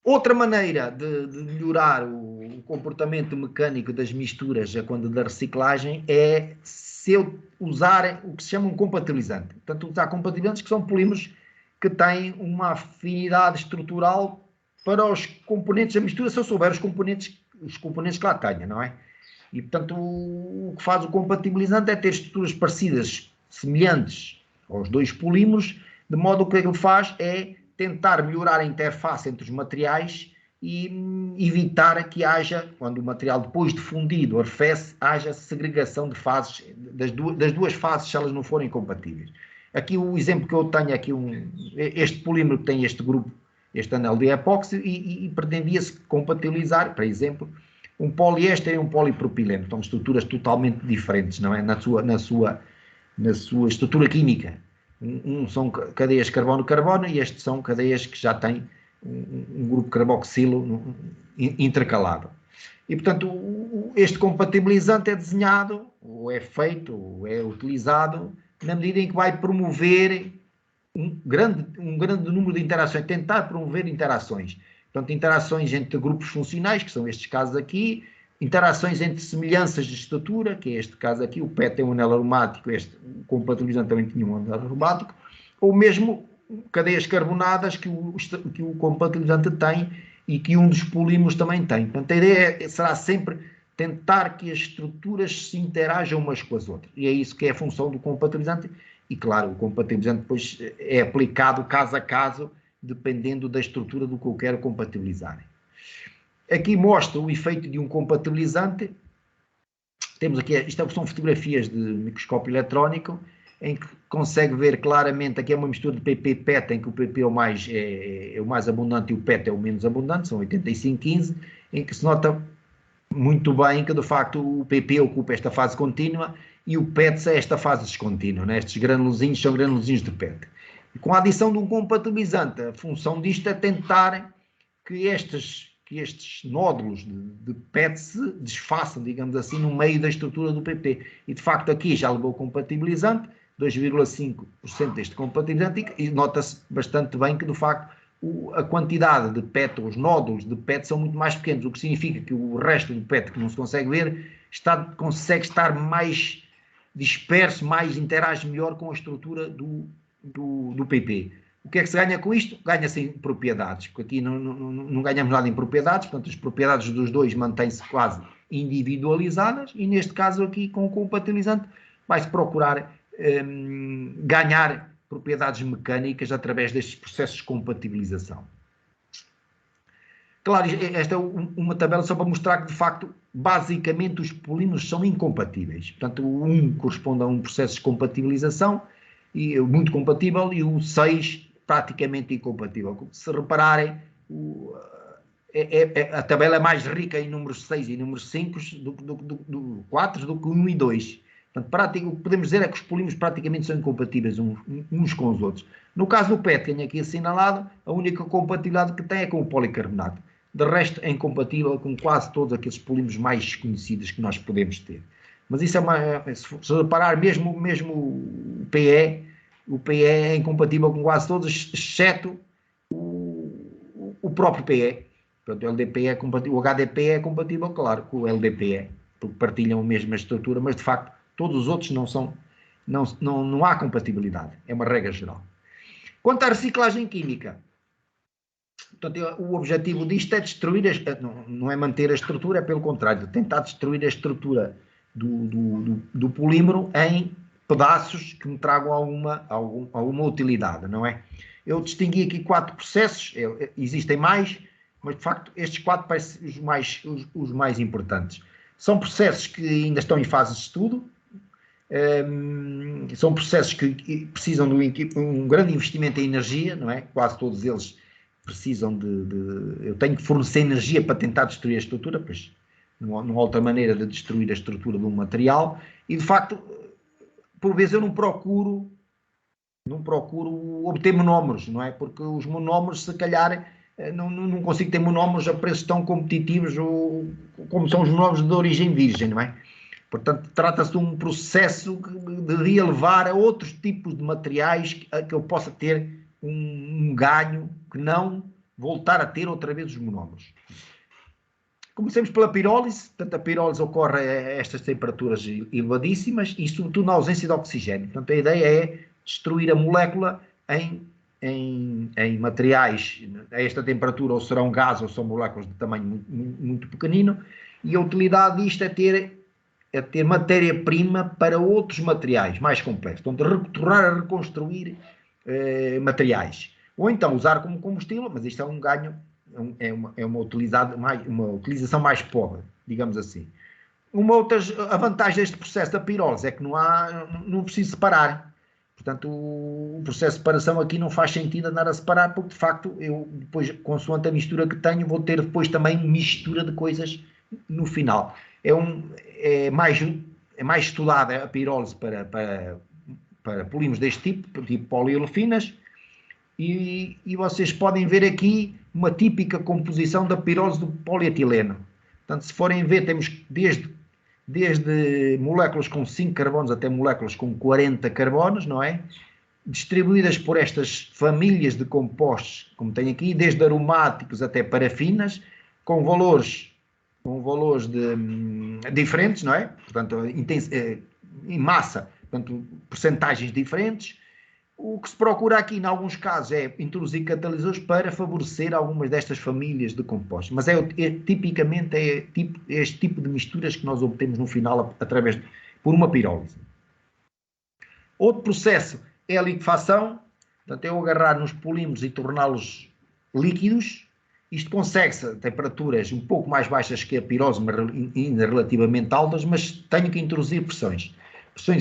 Outra maneira de melhorar o comportamento mecânico das misturas quando da reciclagem é se eu usar o que se chama um compatibilizante. Portanto, usar compatibilizantes que são polímeros que têm uma afinidade estrutural para os componentes da mistura, se eu souber os componentes que lá tenha, não é? E, portanto, o que faz o compatibilizante é ter estruturas parecidas, semelhantes aos dois polímeros, de modo que o que ele faz é tentar melhorar a interface entre os materiais e evitar que haja, quando o material depois de fundido arrefece, haja segregação de fases, das duas fases, se elas não forem compatíveis. Aqui o exemplo que eu tenho aqui, este polímero que tem este grupo, este anel de epóxi, e pretendia-se compatibilizar, por exemplo, um poliéster e um polipropileno. São estruturas totalmente diferentes, não é? Na sua estrutura química. São cadeias carbono-carbono e estes são cadeias que já têm um grupo carboxilo intercalado. E, portanto, este compatibilizante é desenhado, ou é feito, ou é utilizado, na medida em que vai promover um grande número de interações, tentar promover interações. Portanto, interações entre grupos funcionais, que são estes casos aqui, interações entre semelhanças de estrutura, que é este caso aqui, o PET tem um anel aromático, este compatibilizante também tinha um anel aromático, ou mesmo cadeias carbonadas que o compatibilizante tem e que um dos polímeros também tem. Portanto, a ideia será sempre tentar que as estruturas se interajam umas com as outras. E é isso que é a função do compatibilizante. E, claro, o compatibilizante depois é aplicado caso a caso, dependendo da estrutura do que eu quero compatibilizar. Aqui mostra o efeito de um compatibilizante. Temos aqui, isto são fotografias de microscópio eletrónico, em que consegue ver claramente, aqui é uma mistura de PP e PET, em que o PP é o mais abundante e o PET é o menos abundante, são 85-15, em que se nota muito bem que, de facto, o PP ocupa esta fase contínua e o PET é esta fase descontínua, né? Estes granulozinhos são granulozinhos de PET. E com a adição de um compatibilizante, a função disto é tentar que estes nódulos de PET se desfaçam, digamos assim, no meio da estrutura do PP. E, de facto, aqui já levou o compatibilizante, 2,5% deste compatibilizante, e nota-se bastante bem que, de facto, a quantidade de PET, os nódulos de PET são muito mais pequenos, o que significa que o resto do PET que não se consegue ver, consegue estar mais disperso, interage melhor com a estrutura do PP. O que é que se ganha com isto? Ganha-se em propriedades, porque aqui não ganhamos nada em propriedades, portanto as propriedades dos dois mantêm-se quase individualizadas, e neste caso aqui com o compatibilizante vai-se procurar ganhar propriedades mecânicas através destes processos de compatibilização. Claro, esta é uma tabela só para mostrar que, de facto, basicamente os polímeros são incompatíveis. Portanto, o 1 corresponde a um processo de compatibilização, e muito compatível, e o 6 praticamente incompatível. Se repararem, a tabela é mais rica em números 6 e números 5 do 4 do que 1 e 2. Portanto, o que podemos dizer é que os polímeros praticamente são incompatíveis uns com os outros. No caso do PET, que tenho aqui assinalado, a única compatibilidade que tem é com o policarbonato. De resto, é incompatível com quase todos aqueles polímeros mais desconhecidos que nós podemos ter. Mas isso se reparar, mesmo o PE é incompatível com quase todos, exceto o próprio PE. Portanto, o LDPE é compatível, o HDPE é compatível, claro, com o LDPE, porque partilham a mesma estrutura, mas de facto todos os outros não há compatibilidade, é uma regra geral. Quanto à reciclagem química, portanto, o objetivo disto é destruir, não é manter a estrutura, é pelo contrário, tentar destruir a estrutura do polímero em pedaços que me tragam alguma utilidade, não é? Eu distingui aqui 4 processos, existem mais, mas de facto estes 4 parecem os mais importantes. São processos que ainda estão em fase de estudo, são processos que precisam de um grande investimento em energia, não é? Quase todos eles precisam eu tenho que fornecer energia para tentar destruir a estrutura, pois não há outra maneira de destruir a estrutura de um material, e de facto, por vezes eu não procuro obter monómeros, não é? Porque os monómeros, se calhar, não consigo ter monómeros a preços tão competitivos como são os monómeros de origem virgem, não é? Portanto, trata-se de um processo que deveria levar a outros tipos de materiais que eu possa ter um ganho, que não voltar a ter outra vez os monómeros. Comecemos pela pirólise. Portanto, a pirólise ocorre a estas temperaturas elevadíssimas e, sobretudo, na ausência de oxigênio. Portanto, a ideia é destruir a molécula em materiais a esta temperatura, ou serão gás ou são moléculas de tamanho muito pequenino, e a utilidade disto é ter matéria-prima para outros materiais mais complexos. Portanto, tornar a reconstruir materiais. Ou então usar como combustível, mas isto é um ganho, é uma utilização mais pobre, digamos assim. A vantagem deste processo da pirólise é que não precisa separar. Portanto, o processo de separação aqui não faz sentido andar a separar, porque de facto eu depois, consoante a mistura que tenho, vou ter depois também mistura de coisas no final. É mais estudada a pirólise para polímeros deste tipo polielofinas, e vocês podem ver aqui uma típica composição da pirólise do polietileno. Portanto, se forem ver, temos desde moléculas com 5 carbonos até moléculas com 40 carbonos, não é? Distribuídas por estas famílias de compostos, como tem aqui, desde aromáticos até parafinas, com valores diferentes, não é? Portanto, em massa, portanto, percentagens diferentes, O que se procura aqui, em alguns casos, é introduzir catalisadores para favorecer algumas destas famílias de compostos. Mas tipicamente é este tipo de misturas que nós obtemos no final por uma pirólise. Outro processo é a liquefação. Portanto, é eu agarrar nos polímeros e torná-los líquidos. Isto consegue-se a temperaturas um pouco mais baixas que a pirose, mas ainda relativamente altas, mas tenho que introduzir pressões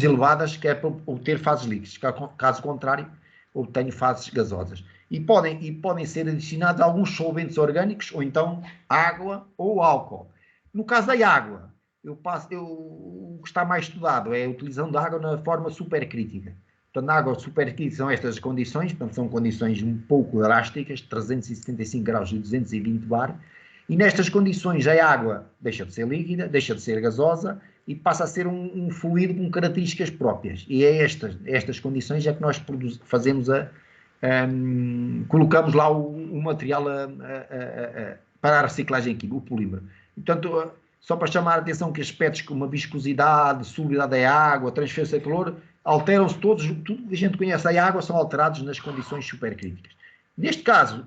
elevadas, que é para obter fases líquidas. Caso contrário, obtenho fases gasosas. E podem ser adicionados alguns solventes orgânicos, ou então água ou álcool. No caso da água, o que está mais estudado é a utilização da água na forma supercrítica. Portanto, na água supercrítica são estas condições, portanto, são condições um pouco drásticas, 375 graus e 220 bar, e nestas condições a água deixa de ser líquida, deixa de ser gasosa e passa a ser um fluido com características próprias. E é estas condições é que nós fazemos colocamos lá o material para a reciclagem química, o polímero. Portanto, só para chamar a atenção que aspectos como a viscosidade, solubilidade da água, transferência de calor, alteram-se todos, tudo que a gente conhece a água são alterados nas condições supercríticas. Neste caso,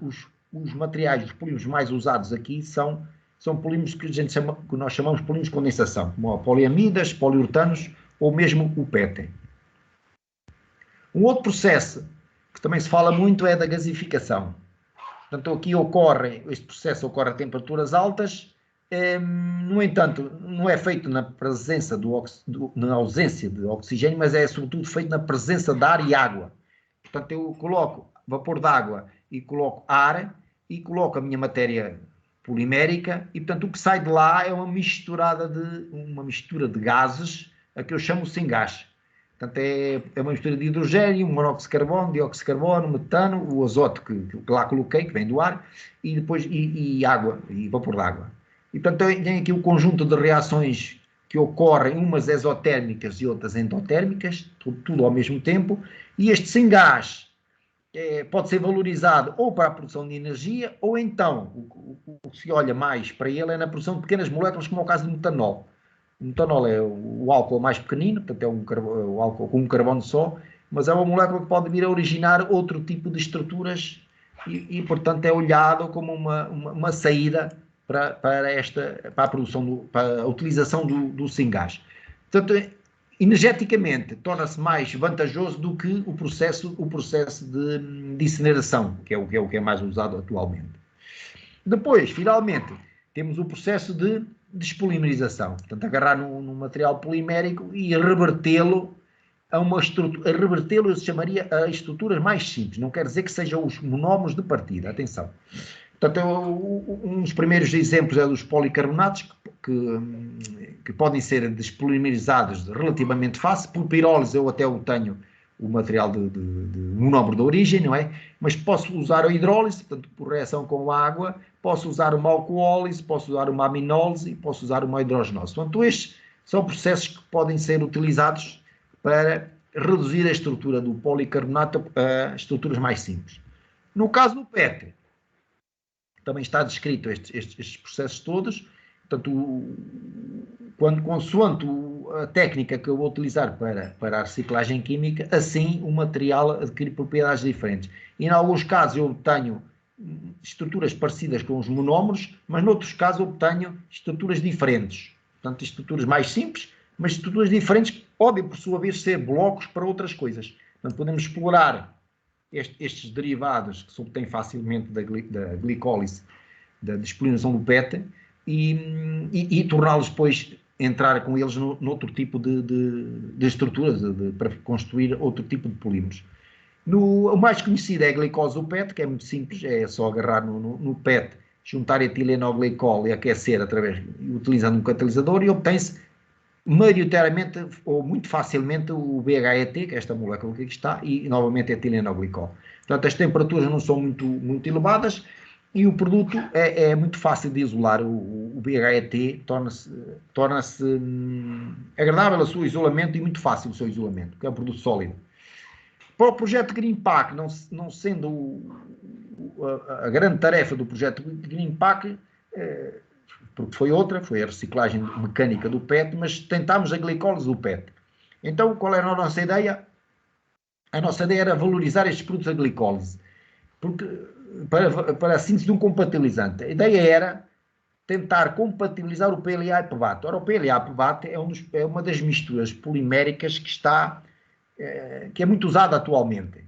os materiais, os polímeros mais usados aqui são polímeros que nós chamamos de polímeros de condensação, como poliamidas, poliuretanos ou mesmo o PET. Um outro processo que também se fala muito é da gasificação. Portanto, aqui este processo ocorre a temperaturas altas. No entanto, não é feito na ausência de oxigênio, mas é sobretudo feito na presença de ar e água. Portanto, eu coloco vapor de água e coloco ar e coloco a minha matéria polimérica e, portanto, o que sai de lá é uma mistura de gases, a que eu chamo sem gás. Portanto, é uma mistura de hidrogênio, monóxido de carbono, dióxido de carbono, metano, o azoto que lá coloquei, que vem do ar, e depois água, e vapor de água. E, portanto, tem aqui um conjunto de reações que ocorrem, umas exotérmicas e outras endotérmicas, tudo ao mesmo tempo, e este sem gás pode ser valorizado ou para a produção de energia, ou então, o que se olha mais para ele é na produção de pequenas moléculas, como é o caso do metanol. O metanol é o álcool mais pequenino, portanto é o álcool com um carbono só, mas é uma molécula que pode vir a originar outro tipo de estruturas e portanto, é olhado como uma saída para a produção, para a utilização do sem-gás. Portanto, energeticamente, torna-se mais vantajoso do que o processo de incineração, que é o que é mais usado atualmente. Depois, finalmente, temos o processo de despolimerização. Portanto, agarrar num material polimérico e revertê-lo a uma estrutura. Revertê-lo eu chamaria a estruturas mais simples. Não quer dizer que sejam os monómeros de partida. Atenção. Portanto, um dos primeiros exemplos é dos policarbonatos, que podem ser despolimerizados relativamente fácil. Por pirólise eu até obtenho o material de monómero de origem, não é? Mas posso usar a hidrólise, portanto, por reação com a água, posso usar uma alcoólise, posso usar uma aminólise, posso usar uma hidrogenose. Portanto, estes são processos que podem ser utilizados para reduzir a estrutura do policarbonato a estruturas mais simples. No caso do PET, também está descrito estes processos todos. Portanto, consoante a técnica que eu vou utilizar para a reciclagem química, assim o material adquire propriedades diferentes. E em alguns casos eu obtenho estruturas parecidas com os monómeros, mas noutros casos obtenho estruturas diferentes. Portanto, estruturas mais simples, mas estruturas diferentes que podem, por sua vez, ser blocos para outras coisas. Portanto, podemos explorar estes derivados que se obtêm facilmente da glicólise, da despolinização do PET, e torná-los depois, entrar com eles noutro tipo de estruturas, para construir outro tipo de polímeros. O mais conhecido é a glicose do PET, que é muito simples, é só agarrar no PET, juntar etileno ao glicol e aquecer utilizando um catalisador, e obtém-se maioritariamente ou muito facilmente o BHET, que é esta molécula que aqui está, e novamente etileno ao glicol. Portanto, as temperaturas não são muito elevadas e o produto é muito fácil de isolar. O BHET torna-se agradável o seu isolamento e muito fácil o seu isolamento, porque é um produto sólido. Para o projeto Green Pack, não sendo a grande tarefa do projeto Green Pack, porque foi a reciclagem mecânica do PET, mas tentámos a glicólise do PET. Então, qual era a nossa ideia? a nossa ideia era valorizar estes produtos de glicólise, porque, para a síntese de um compatibilizante. A ideia era tentar compatibilizar o PLA e PBAT. Ora, o PLA e PBAT é uma das misturas poliméricas que é muito usada atualmente.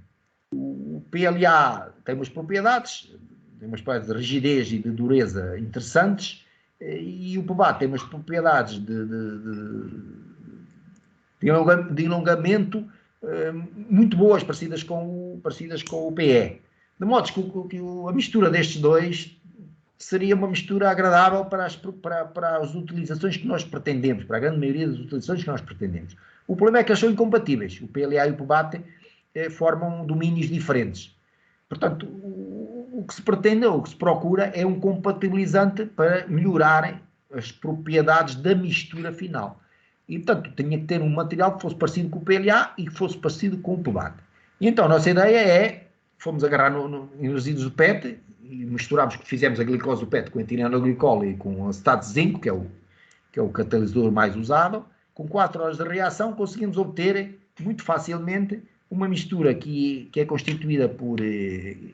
O PLA tem umas propriedades de rigidez e de dureza interessantes, e o PBAT tem umas propriedades de alongamento muito boas, parecidas com o PE. De modo que a mistura destes dois seria uma mistura agradável para as utilizações que nós pretendemos, para a grande maioria das utilizações que nós pretendemos. O problema é que eles são incompatíveis. O PLA e o PBAT formam domínios diferentes. Portanto, o que se pretende, ou o que se procura, é um compatibilizante para melhorar as propriedades da mistura final. E, portanto, tinha que ter um material que fosse parecido com o PLA e que fosse parecido com o PBAT. E então, a nossa ideia fomos agarrar em resíduos de PET e misturámos, fizemos a glicose do PET com a etilenglicol e com acetato de zinco, que é o catalisador mais usado. Com 4 horas de reação conseguimos obter muito facilmente uma mistura que é constituída por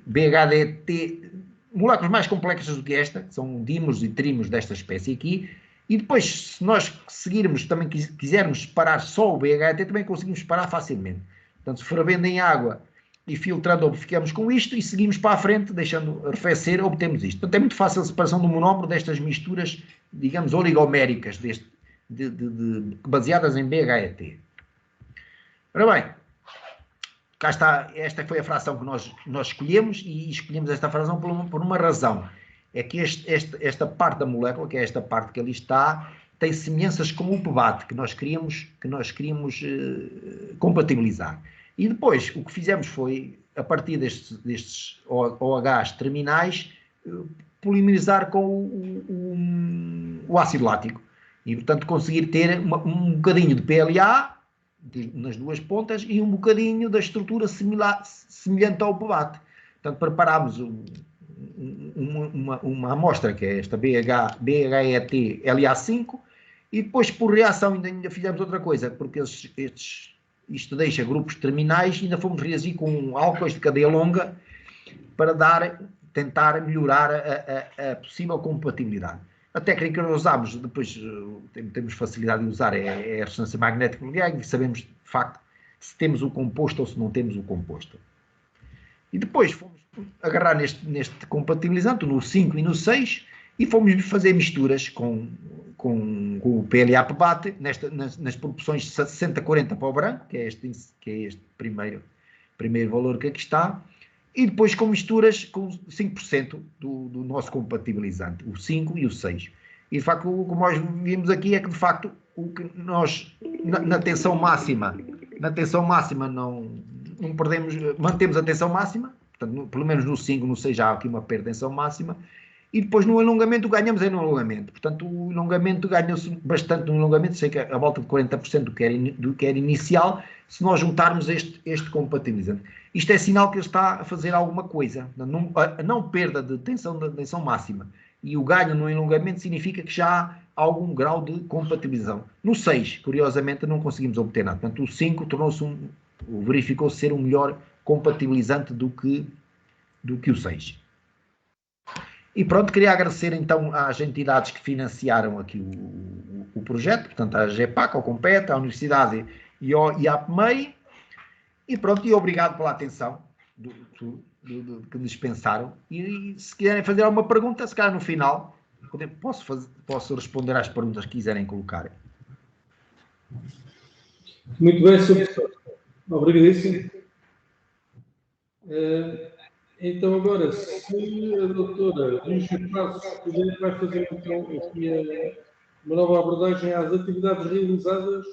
BHDT, moléculas mais complexas do que esta, que são dímeros e trímeros desta espécie aqui, e depois, se nós seguirmos, também quisermos separar só o BHDT, também conseguimos separar facilmente. Portanto, se fervendo em água e filtrando, ficamos com isto e seguimos para a frente, deixando arrefecer, obtemos isto. Portanto, é muito fácil a separação do monómero destas misturas, digamos, oligoméricas, baseadas em BHDT. Ora bem, cá está, esta foi a fração que nós escolhemos, e escolhemos esta fração por uma razão. É que esta parte da molécula, que é esta parte que ali está, tem semelhanças com o PBAT, que nós queríamos compatibilizar. E depois, o que fizemos foi, a partir destes OHs terminais, polimerizar com o ácido lático. E, portanto, conseguir ter um bocadinho de PLA nas duas pontas e um bocadinho da estrutura semelhante ao PBAT. Portanto, preparámos uma amostra, que é esta BHET LA5, e depois, por reação, ainda fizemos outra coisa, porque isto deixa grupos terminais, e ainda fomos reagir com álcoois de cadeia longa para tentar melhorar a possível compatibilidade. A técnica que nós usamos, depois temos facilidade de usar, é a ressonância magnética nuclear, e sabemos, de facto, se temos o composto ou se não temos o composto. E depois fomos agarrar neste compatibilizante, no 5 e no 6, e fomos fazer misturas com o PLA-PBAT, nas proporções de 60-40 para o branco, que é este primeiro valor que aqui está, e depois com misturas com 5% do nosso compatibilizante, o 5 e o 6. E de facto, o que nós vimos aqui é que, de facto, o que nós, na tensão máxima não perdemos, mantemos a tensão máxima, portanto, pelo menos no 5, no 6 já há aqui uma perda de tensão máxima, e depois no alongamento ganhamos no alongamento. Portanto, o alongamento ganhou-se bastante no alongamento, sei que a volta de 40% do que era inicial, se nós juntarmos este compatibilizante. Isto é sinal que ele está a fazer alguma coisa. A não perda de tensão máxima e o ganho no alongamento significa que já há algum grau de compatibilização. No 6, curiosamente, não conseguimos obter nada. Portanto, o 5 verificou-se ser um melhor compatibilizante do que o 6. E pronto, queria agradecer então às entidades que financiaram aqui o projeto, portanto à GEPAC, ao Compete, à Universidade e à PMEI, e pronto, e obrigado pela atenção que dispensaram. E se quiserem fazer alguma pergunta, se calhar no final, posso responder às perguntas que quiserem colocar. Muito bem, Sr. Professor. Obrigadíssimo. Então, agora, se a doutora Lígia Passos puder, vai fazer então aqui uma nova abordagem às atividades realizadas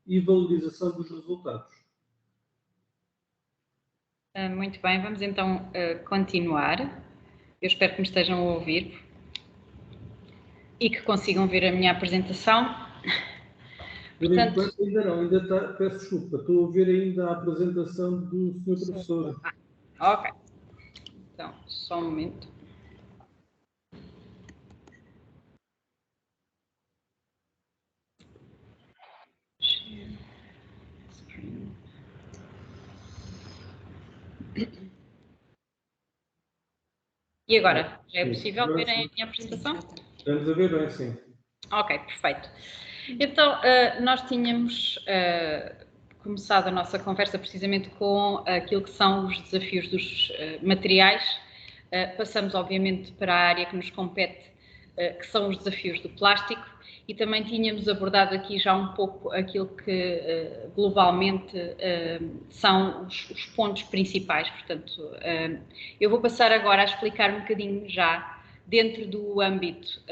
e valorização dos resultados. Muito bem, vamos então continuar. Eu espero que me estejam a ouvir e que consigam ver a minha apresentação. Portanto, ainda não, ainda está, peço desculpa, estou a ver ainda a apresentação do Sr. Professor. Ok. Então, só um momento. E agora, já é possível ver a minha apresentação? Estamos a ver bem, sim. Ok, perfeito. Então, nós tínhamos começado a nossa conversa precisamente com aquilo que são os desafios dos materiais. Passamos, obviamente, para a área que nos compete, que são os desafios do plástico, e também tínhamos abordado aqui já um pouco aquilo que globalmente são os pontos principais. Portanto, eu vou passar agora a explicar um bocadinho já, dentro do âmbito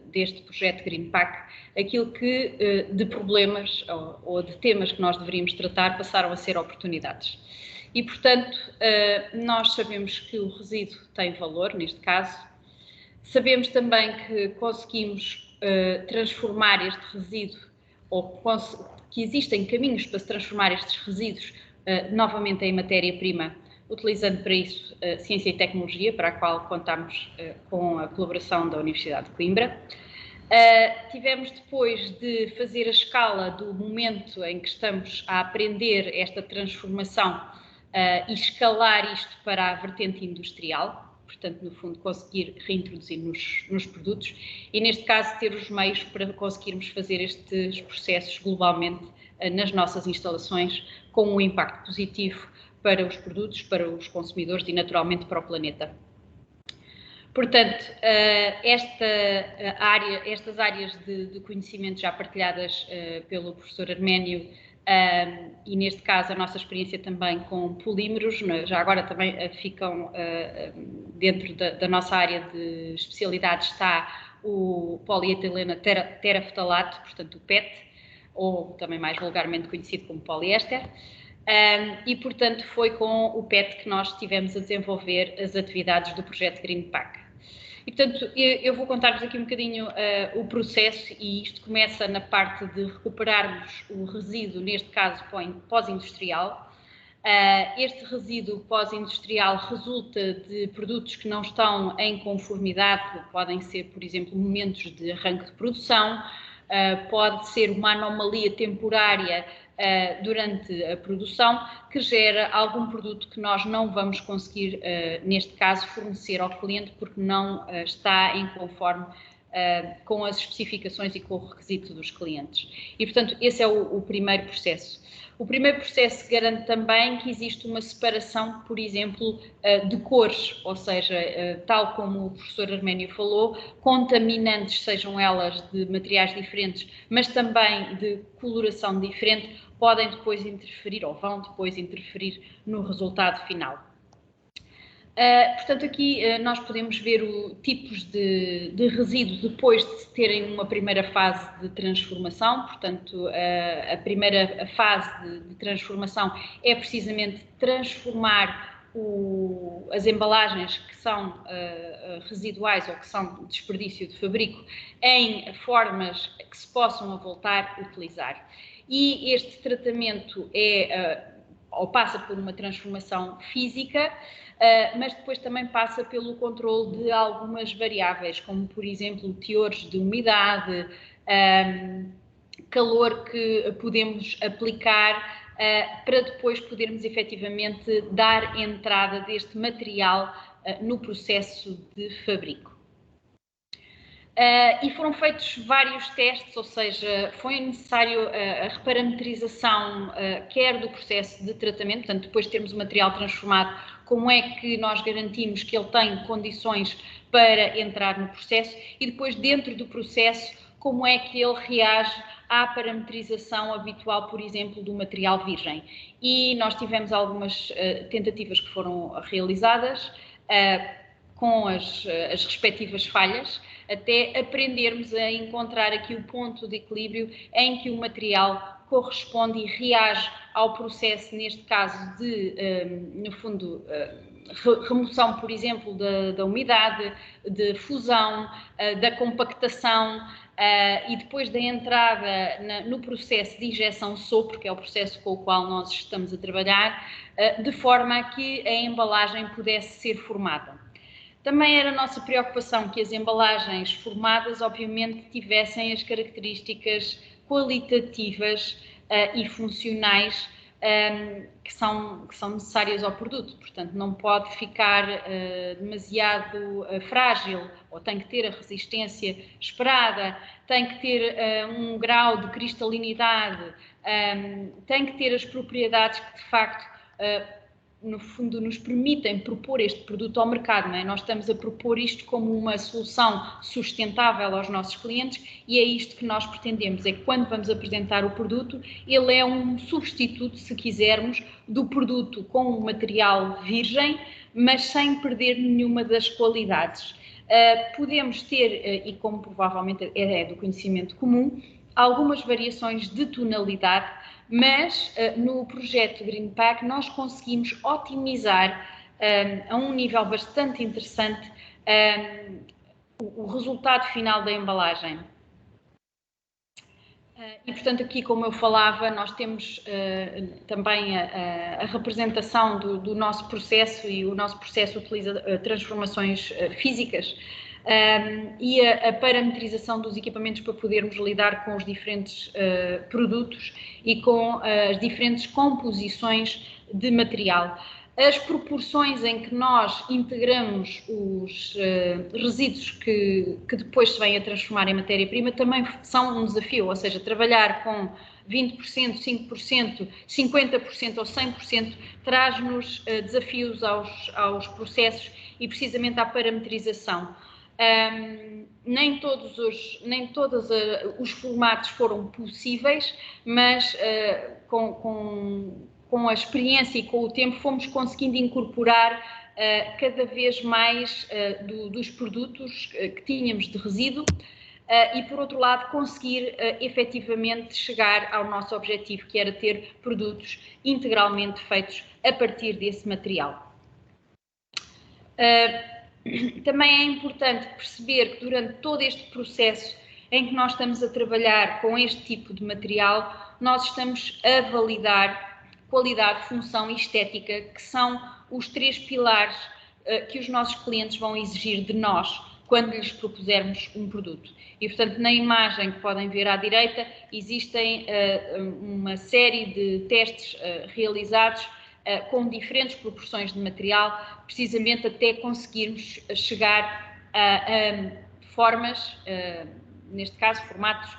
deste projeto GreenPack, aquilo que de problemas ou de temas que nós deveríamos tratar passaram a ser oportunidades. E, portanto, nós sabemos que o resíduo tem valor, neste caso. Sabemos também que conseguimos transformar este resíduo, ou que existem caminhos para se transformar estes resíduos novamente em matéria-prima, utilizando para isso ciência e tecnologia, para a qual contamos com a colaboração da Universidade de Coimbra. Tivemos depois de fazer a escala do momento em que estamos a aprender esta transformação e escalar isto para a vertente industrial, portanto, no fundo, conseguir reintroduzir nos produtos e, neste caso, ter os meios para conseguirmos fazer estes processos globalmente nas nossas instalações com um impacto positivo para os produtos, para os consumidores e, naturalmente, para o planeta. Portanto, estas áreas de conhecimento já partilhadas pelo professor Arménio e, neste caso, a nossa experiência também com polímeros, já agora também ficam dentro da nossa área de especialidade está o polietileno terafetalato, portanto o PET, ou também mais vulgarmente conhecido como poliéster. E, portanto, foi com o PET que nós estivemos a desenvolver as atividades do projeto GreenPack. E, portanto, eu vou contar-vos aqui um bocadinho o processo, e isto começa na parte de recuperarmos o resíduo, neste caso pós-industrial. Este resíduo pós-industrial resulta de produtos que não estão em conformidade, podem ser, por exemplo, momentos de arranque de produção, pode ser uma anomalia temporária durante a produção que gera algum produto que nós não vamos conseguir, neste caso, fornecer ao cliente porque não está em conforme com as especificações e com o requisito dos clientes. E, portanto, esse é o primeiro processo. O primeiro processo garante também que existe uma separação, por exemplo, de cores, ou seja, tal como o professor Arménio falou, contaminantes, sejam elas de materiais diferentes, mas também de coloração diferente, podem depois interferir ou vão depois interferir no resultado final. Portanto, aqui nós podemos ver tipos de resíduos depois de terem uma primeira fase de transformação. Portanto, a primeira fase de transformação é precisamente transformar as embalagens que são residuais ou que são desperdício de fabrico em formas que se possam voltar a utilizar. E este tratamento ou passa por uma transformação física, mas depois também passa pelo controle de algumas variáveis, como, por exemplo, teores de umidade, calor que podemos aplicar para depois podermos efetivamente dar entrada deste material no processo de fabrico. E foram feitos vários testes, ou seja, foi necessário a reparametrização quer do processo de tratamento, portanto, depois de termos o material transformado, como é que nós garantimos que ele tem condições para entrar no processo e depois dentro do processo, como é que ele reage à parametrização habitual, por exemplo, do material virgem. E nós tivemos algumas tentativas que foram realizadas com as respectivas falhas, até aprendermos a encontrar aqui o ponto de equilíbrio em que o material corresponde e reage ao processo, neste caso de, no fundo, remoção, por exemplo, da umidade, de fusão, da compactação e depois da entrada no processo de injeção sopro, que é o processo com o qual nós estamos a trabalhar, de forma a que a embalagem pudesse ser formada. Também era a nossa preocupação que as embalagens formadas, obviamente, tivessem as características qualitativas e funcionais que são necessárias ao produto. Portanto, não pode ficar demasiado frágil, ou tem que ter a resistência esperada, tem que ter um grau de cristalinidade, tem que ter as propriedades que, de facto, no fundo, nos permitem propor este produto ao mercado, não é? Nós estamos a propor isto como uma solução sustentável aos nossos clientes e é isto que nós pretendemos, é que quando vamos apresentar o produto, ele é um substituto, se quisermos, do produto com um material virgem, mas sem perder nenhuma das qualidades. Podemos ter, e como provavelmente é do conhecimento comum, algumas variações de tonalidade, mas no projeto GreenPack nós conseguimos otimizar a um nível bastante interessante o resultado final da embalagem. E, portanto, aqui, como eu falava, nós temos também a representação do nosso processo, e o nosso processo utiliza transformações físicas e a parametrização dos equipamentos para podermos lidar com os diferentes produtos e com as diferentes composições de material. As proporções em que nós integramos os resíduos que depois se vêm a transformar em matéria-prima também são um desafio, ou seja, trabalhar com 20%, 5%, 50% ou 100% traz-nos desafios aos processos e precisamente à parametrização. Nem todos os formatos foram possíveis, mas com a experiência e com o tempo fomos conseguindo incorporar cada vez mais dos produtos que tínhamos de resíduo e, por outro lado, conseguir efetivamente chegar ao nosso objetivo, que era ter produtos integralmente feitos a partir desse material. Também é importante perceber que durante todo este processo em que nós estamos a trabalhar com este tipo de material, nós estamos a validar qualidade, função e estética, que são os 3 pilares que os nossos clientes vão exigir de nós quando lhes propusermos um produto. E, portanto, na imagem que podem ver à direita, existem uma série de testes realizados com diferentes proporções de material, precisamente até conseguirmos chegar a formas, neste caso formatos,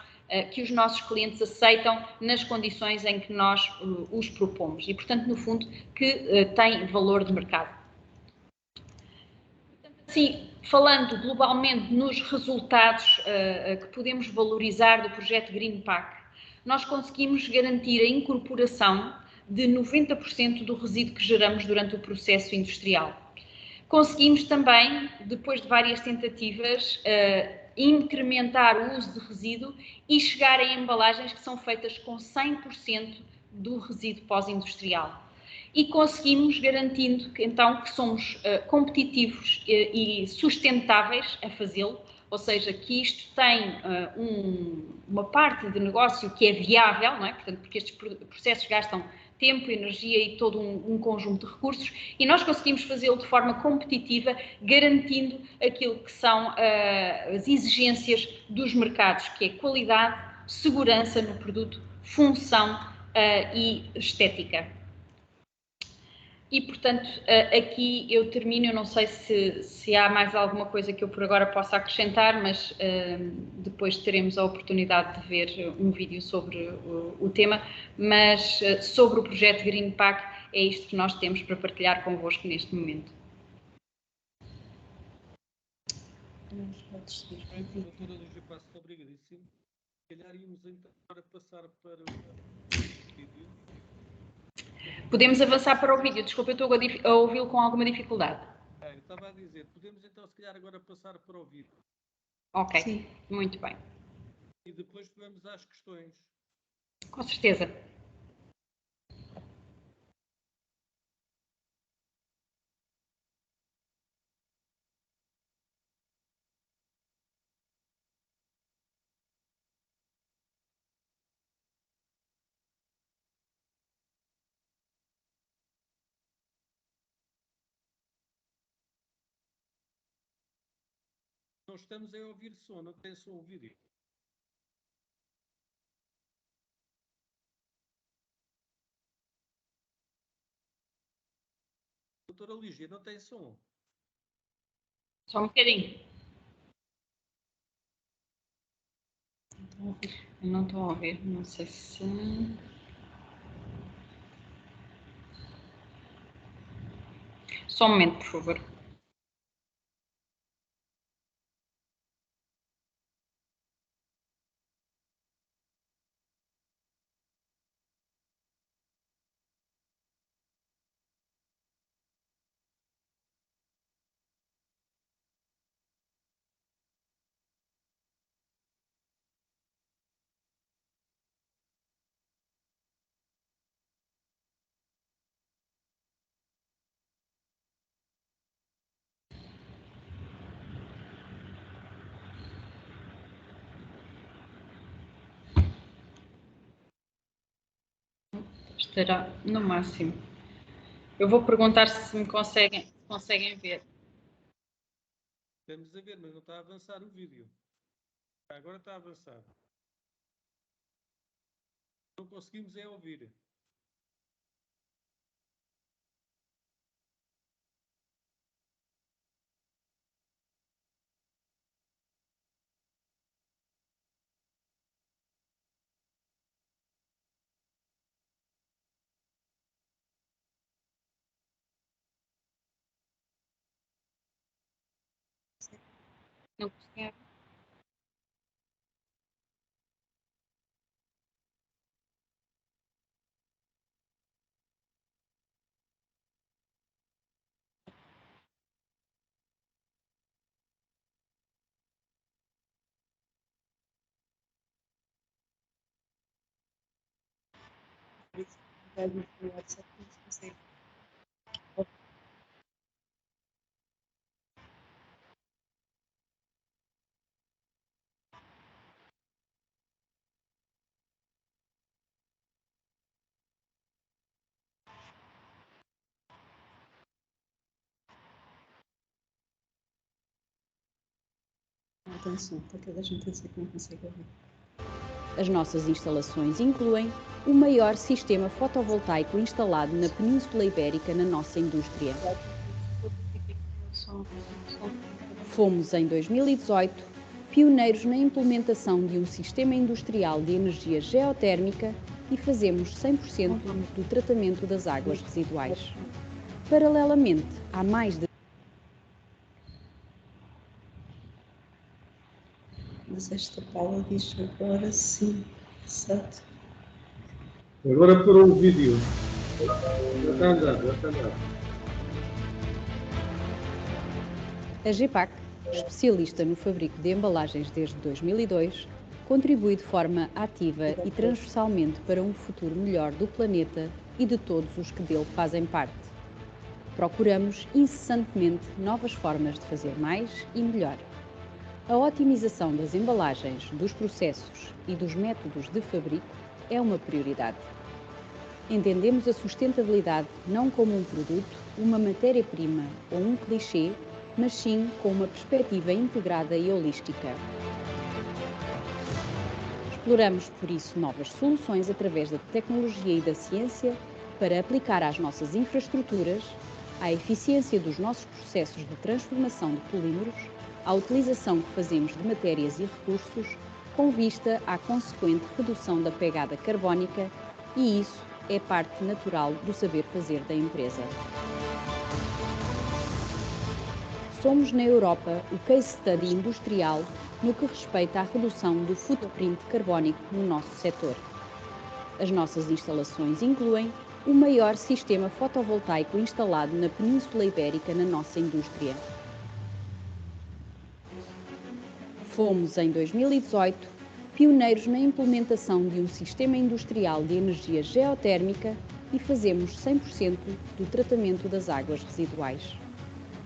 que os nossos clientes aceitam nas condições em que nós os propomos e, portanto, no fundo, que têm valor de mercado. Portanto, assim, falando globalmente nos resultados que podemos valorizar do projeto GreenPack, nós conseguimos garantir a incorporação de 90% do resíduo que geramos durante o processo industrial. Conseguimos também, depois de várias tentativas, incrementar o uso de resíduo e chegar a embalagens que são feitas com 100% do resíduo pós-industrial. E conseguimos garantindo que, então, que somos competitivos e sustentáveis a fazê-lo, ou seja, que isto tem uma parte de negócio que é viável, não é? Portanto, porque estes processos gastam tempo, energia e todo um conjunto de recursos, e nós conseguimos fazê-lo de forma competitiva, garantindo aquilo que são as exigências dos mercados, que é qualidade, segurança no produto, função e estética. E, portanto, aqui eu termino. Eu não sei se há mais alguma coisa que eu por agora possa acrescentar, mas depois teremos a oportunidade de ver um vídeo sobre o tema. Mas sobre o projeto GreenPack, é isto que nós temos para partilhar convosco neste momento. Doutora Lúcia Passos, obrigadíssimo. Se calhar íamos então para passar para o vídeo. Podemos avançar para o vídeo. Desculpa, eu estou a ouvi-lo com alguma dificuldade. Eu estava a dizer, podemos então se calhar agora passar para o vídeo. Ok, Sim. muito bem. E depois vamos às questões. Com certeza. Nós estamos a ouvir som, não tem som o vídeo. doutora Lígia, não tem som? Só um bocadinho. Eu não estou a ouvir, não sei se... Só um momento, por favor. Estará no máximo. Eu vou perguntar se me conseguem ver. Estamos a ver, mas não está a avançar o vídeo. Agora está a avançar. Não conseguimos é ouvir. Não conseguem. Atenção, para cada gente dizer que não consegue ouvir. As nossas instalações incluem o maior sistema fotovoltaico instalado na Península Ibérica na nossa indústria. Fomos, em 2018, pioneiros na implementação de um sistema industrial de energia geotérmica e fazemos 100% do tratamento das águas residuais. Paralelamente, há mais de... Mas esta Paula diz agora sim, exato. Agora para o vídeo. Já está a andar, já está a andar. A GEPAC, especialista no fabrico de embalagens desde 2002, contribui de forma ativa e transversalmente para um futuro melhor do planeta e de todos os que dele fazem parte. Procuramos incessantemente novas formas de fazer mais e melhor. A otimização das embalagens, dos processos e dos métodos de fabrico é uma prioridade. Entendemos a sustentabilidade não como um produto, uma matéria-prima ou um clichê, mas sim com uma perspectiva integrada e holística. Exploramos, por isso, novas soluções através da tecnologia e da ciência para aplicar às nossas infraestruturas, à eficiência dos nossos processos de transformação de polímeros, à utilização que fazemos de matérias e recursos, com vista à consequente redução da pegada carbónica, e isso é parte natural do saber fazer da empresa. Somos na Europa o case study industrial no que respeita à redução do footprint carbónico no nosso setor. As nossas instalações incluem o maior sistema fotovoltaico instalado na Península Ibérica na nossa indústria. Fomos, em 2018, pioneiros na implementação de um sistema industrial de energia geotérmica e fazemos 100% do tratamento das águas residuais.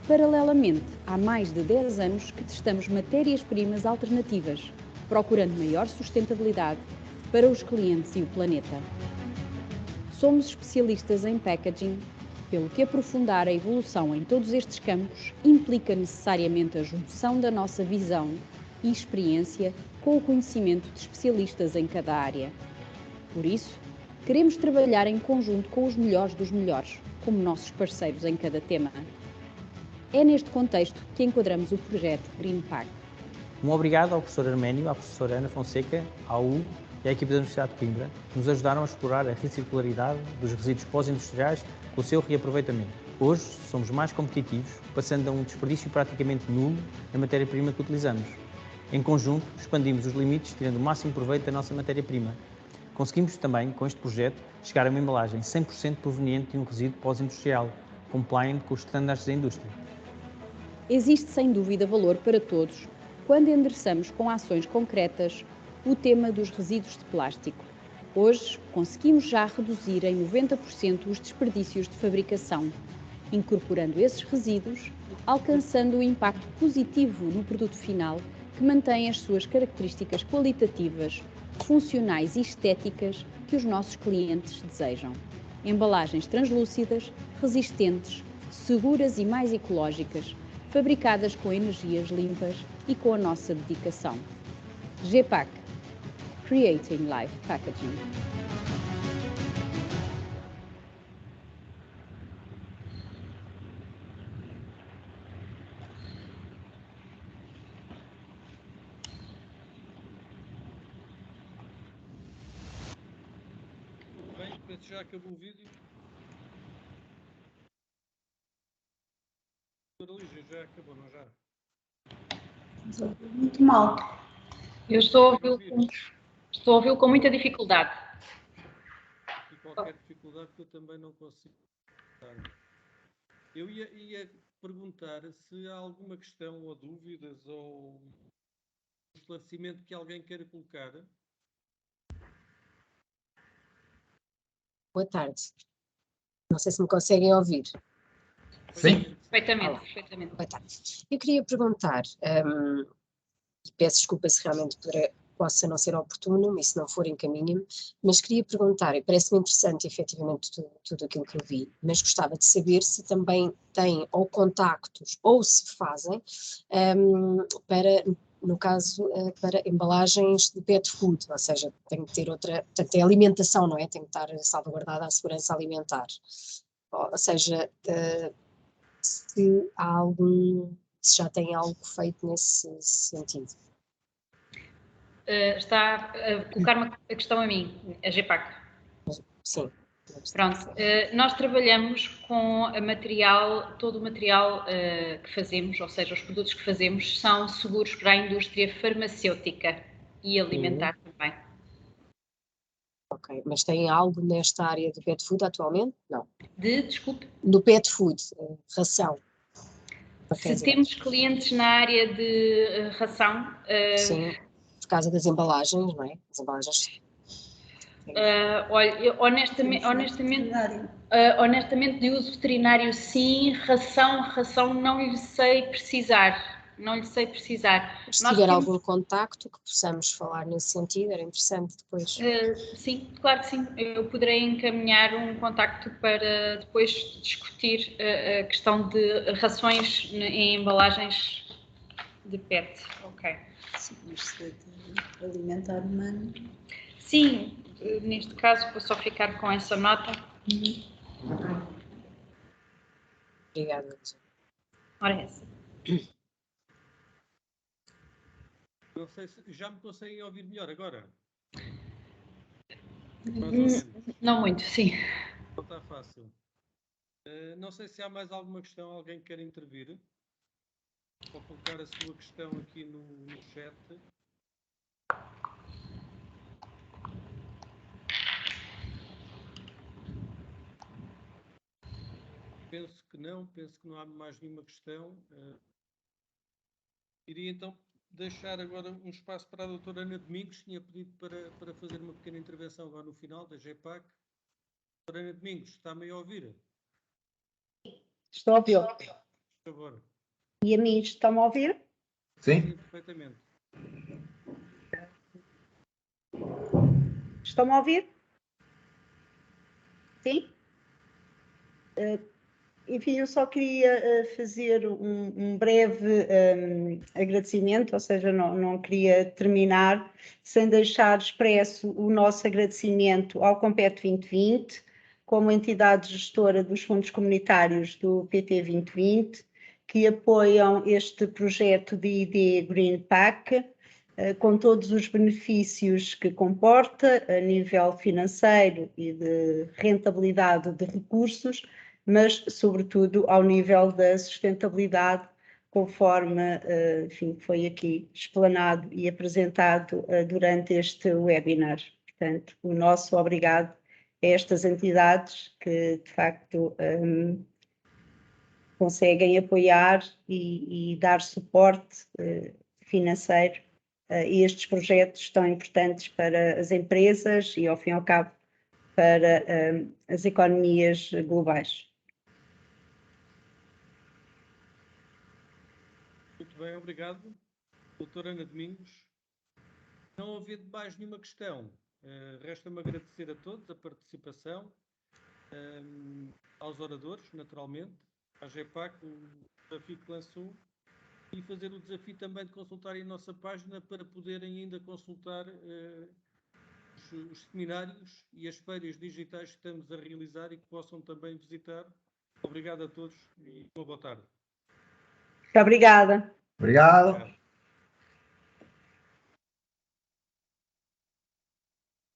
Paralelamente, há mais de 10 anos que testamos matérias-primas alternativas, procurando maior sustentabilidade para os clientes e o planeta. Somos especialistas em packaging, pelo que aprofundar a evolução em todos estes campos implica necessariamente a junção da nossa visão e experiência com o conhecimento de especialistas em cada área. Por isso, queremos trabalhar em conjunto com os melhores dos melhores, como nossos parceiros em cada tema. É neste contexto que enquadramos o projeto Green Pact. Um obrigado ao professor Arménio, à professora Ana Fonseca, ao Hugo e à equipe da Universidade de Coimbra, que nos ajudaram a explorar a recircularidade dos resíduos pós-industriais com o seu reaproveitamento. Hoje somos mais competitivos, passando a um desperdício praticamente nulo na matéria-prima que utilizamos. Em conjunto, expandimos os limites, tirando o máximo proveito da nossa matéria-prima. Conseguimos também, com este projeto, chegar a uma embalagem 100% proveniente de um resíduo pós-industrial, compliant com os estándares da indústria. Existe sem dúvida valor para todos quando endereçamos com ações concretas o tema dos resíduos de plástico. Hoje, conseguimos já reduzir em 90% os desperdícios de fabricação, incorporando esses resíduos, alcançando um impacto positivo no produto final que mantém as suas características qualitativas, funcionais e estéticas que os nossos clientes desejam. Embalagens translúcidas, resistentes, seguras e mais ecológicas, fabricadas com energias limpas e com a nossa dedicação. GPAC, Creating Life Packaging. Bem, penso que já acabou o vídeo. Já acabou, não já? Muito mal. Eu estou a ouvi-lo com muita dificuldade. E qualquer dificuldade que eu também não consigo. Eu ia perguntar se há alguma questão ou dúvidas ou esclarecimento que alguém queira colocar. Boa tarde. Não sei se me conseguem ouvir. Sim. Perfeitamente. Boa tarde. Eu queria perguntar, e peço desculpa se realmente possa não ser oportuno, e se não for encaminhe-me, mas queria perguntar, e parece-me interessante efetivamente tudo aquilo que eu vi, mas gostava de saber se também têm ou contactos ou se fazem para, no caso, para embalagens de pet food, ou seja, tem que ter outra, portanto é alimentação, não é? Tem que estar salvaguardada a segurança alimentar. Ou seja, se já tem algo feito nesse sentido. Está a colocar a questão a mim, a GPAC. Sim. Pronto, nós trabalhamos com todo o material que fazemos, ou seja, os produtos que fazemos são seguros para a indústria farmacêutica e alimentar também. Ok, mas tem algo nesta área do pet food atualmente? Não. Desculpe? Do pet food, ração. Se temos clientes na área de ração... Sim, por causa das embalagens, não é? As embalagens... olha, honestamente de uso veterinário sim, ração não lhe sei precisar. Se tiver algum contacto que possamos falar nesse sentido, era interessante depois. Sim, claro que sim. Eu poderei encaminhar um contacto para depois discutir a questão de rações em embalagens de PET. Ok. Sim, alimentar humano. Sim, neste caso vou só ficar com essa nota. Obrigada. Ora essa. Não sei se já me conseguem ouvir melhor agora. Não muito, sim. Não está fácil. Não sei se há mais alguma questão, alguém quer intervir. Vou colocar a sua questão aqui no chat. Penso que não há mais nenhuma questão. Iria então deixar agora um espaço para a doutora Ana Domingos, tinha pedido para fazer uma pequena intervenção agora no final da GPAC. Doutora Ana Domingos, está-me a ouvir? Estou a ouvir. Por favor. E a mim estão a ouvir? Sim. Sim, perfeitamente. Estão a ouvir? Sim? Enfim, eu só queria fazer um breve agradecimento, ou seja, não queria terminar sem deixar expresso o nosso agradecimento ao Compete 2020, como entidade gestora dos fundos comunitários do PT 2020, que apoiam este projeto de ID Green Pack, com todos os benefícios que comporta a nível financeiro e de rentabilidade de recursos, mas, sobretudo, ao nível da sustentabilidade, conforme, enfim, foi aqui explanado e apresentado durante este webinar. Portanto, o nosso obrigado a estas entidades que, de facto, conseguem apoiar e dar suporte financeiro a estes projetos tão importantes para as empresas e, ao fim e ao cabo, para as economias globais. Muito bem, obrigado. Doutora Ana Domingos. Não havendo mais nenhuma questão, resta-me agradecer a todos a participação, aos oradores, naturalmente, à GEPAC, o desafio que lançou, e fazer o desafio também de consultarem a nossa página para poderem ainda consultar os seminários e as feiras digitais que estamos a realizar e que possam também visitar. Obrigado a todos e uma boa tarde. Obrigada. Obrigado.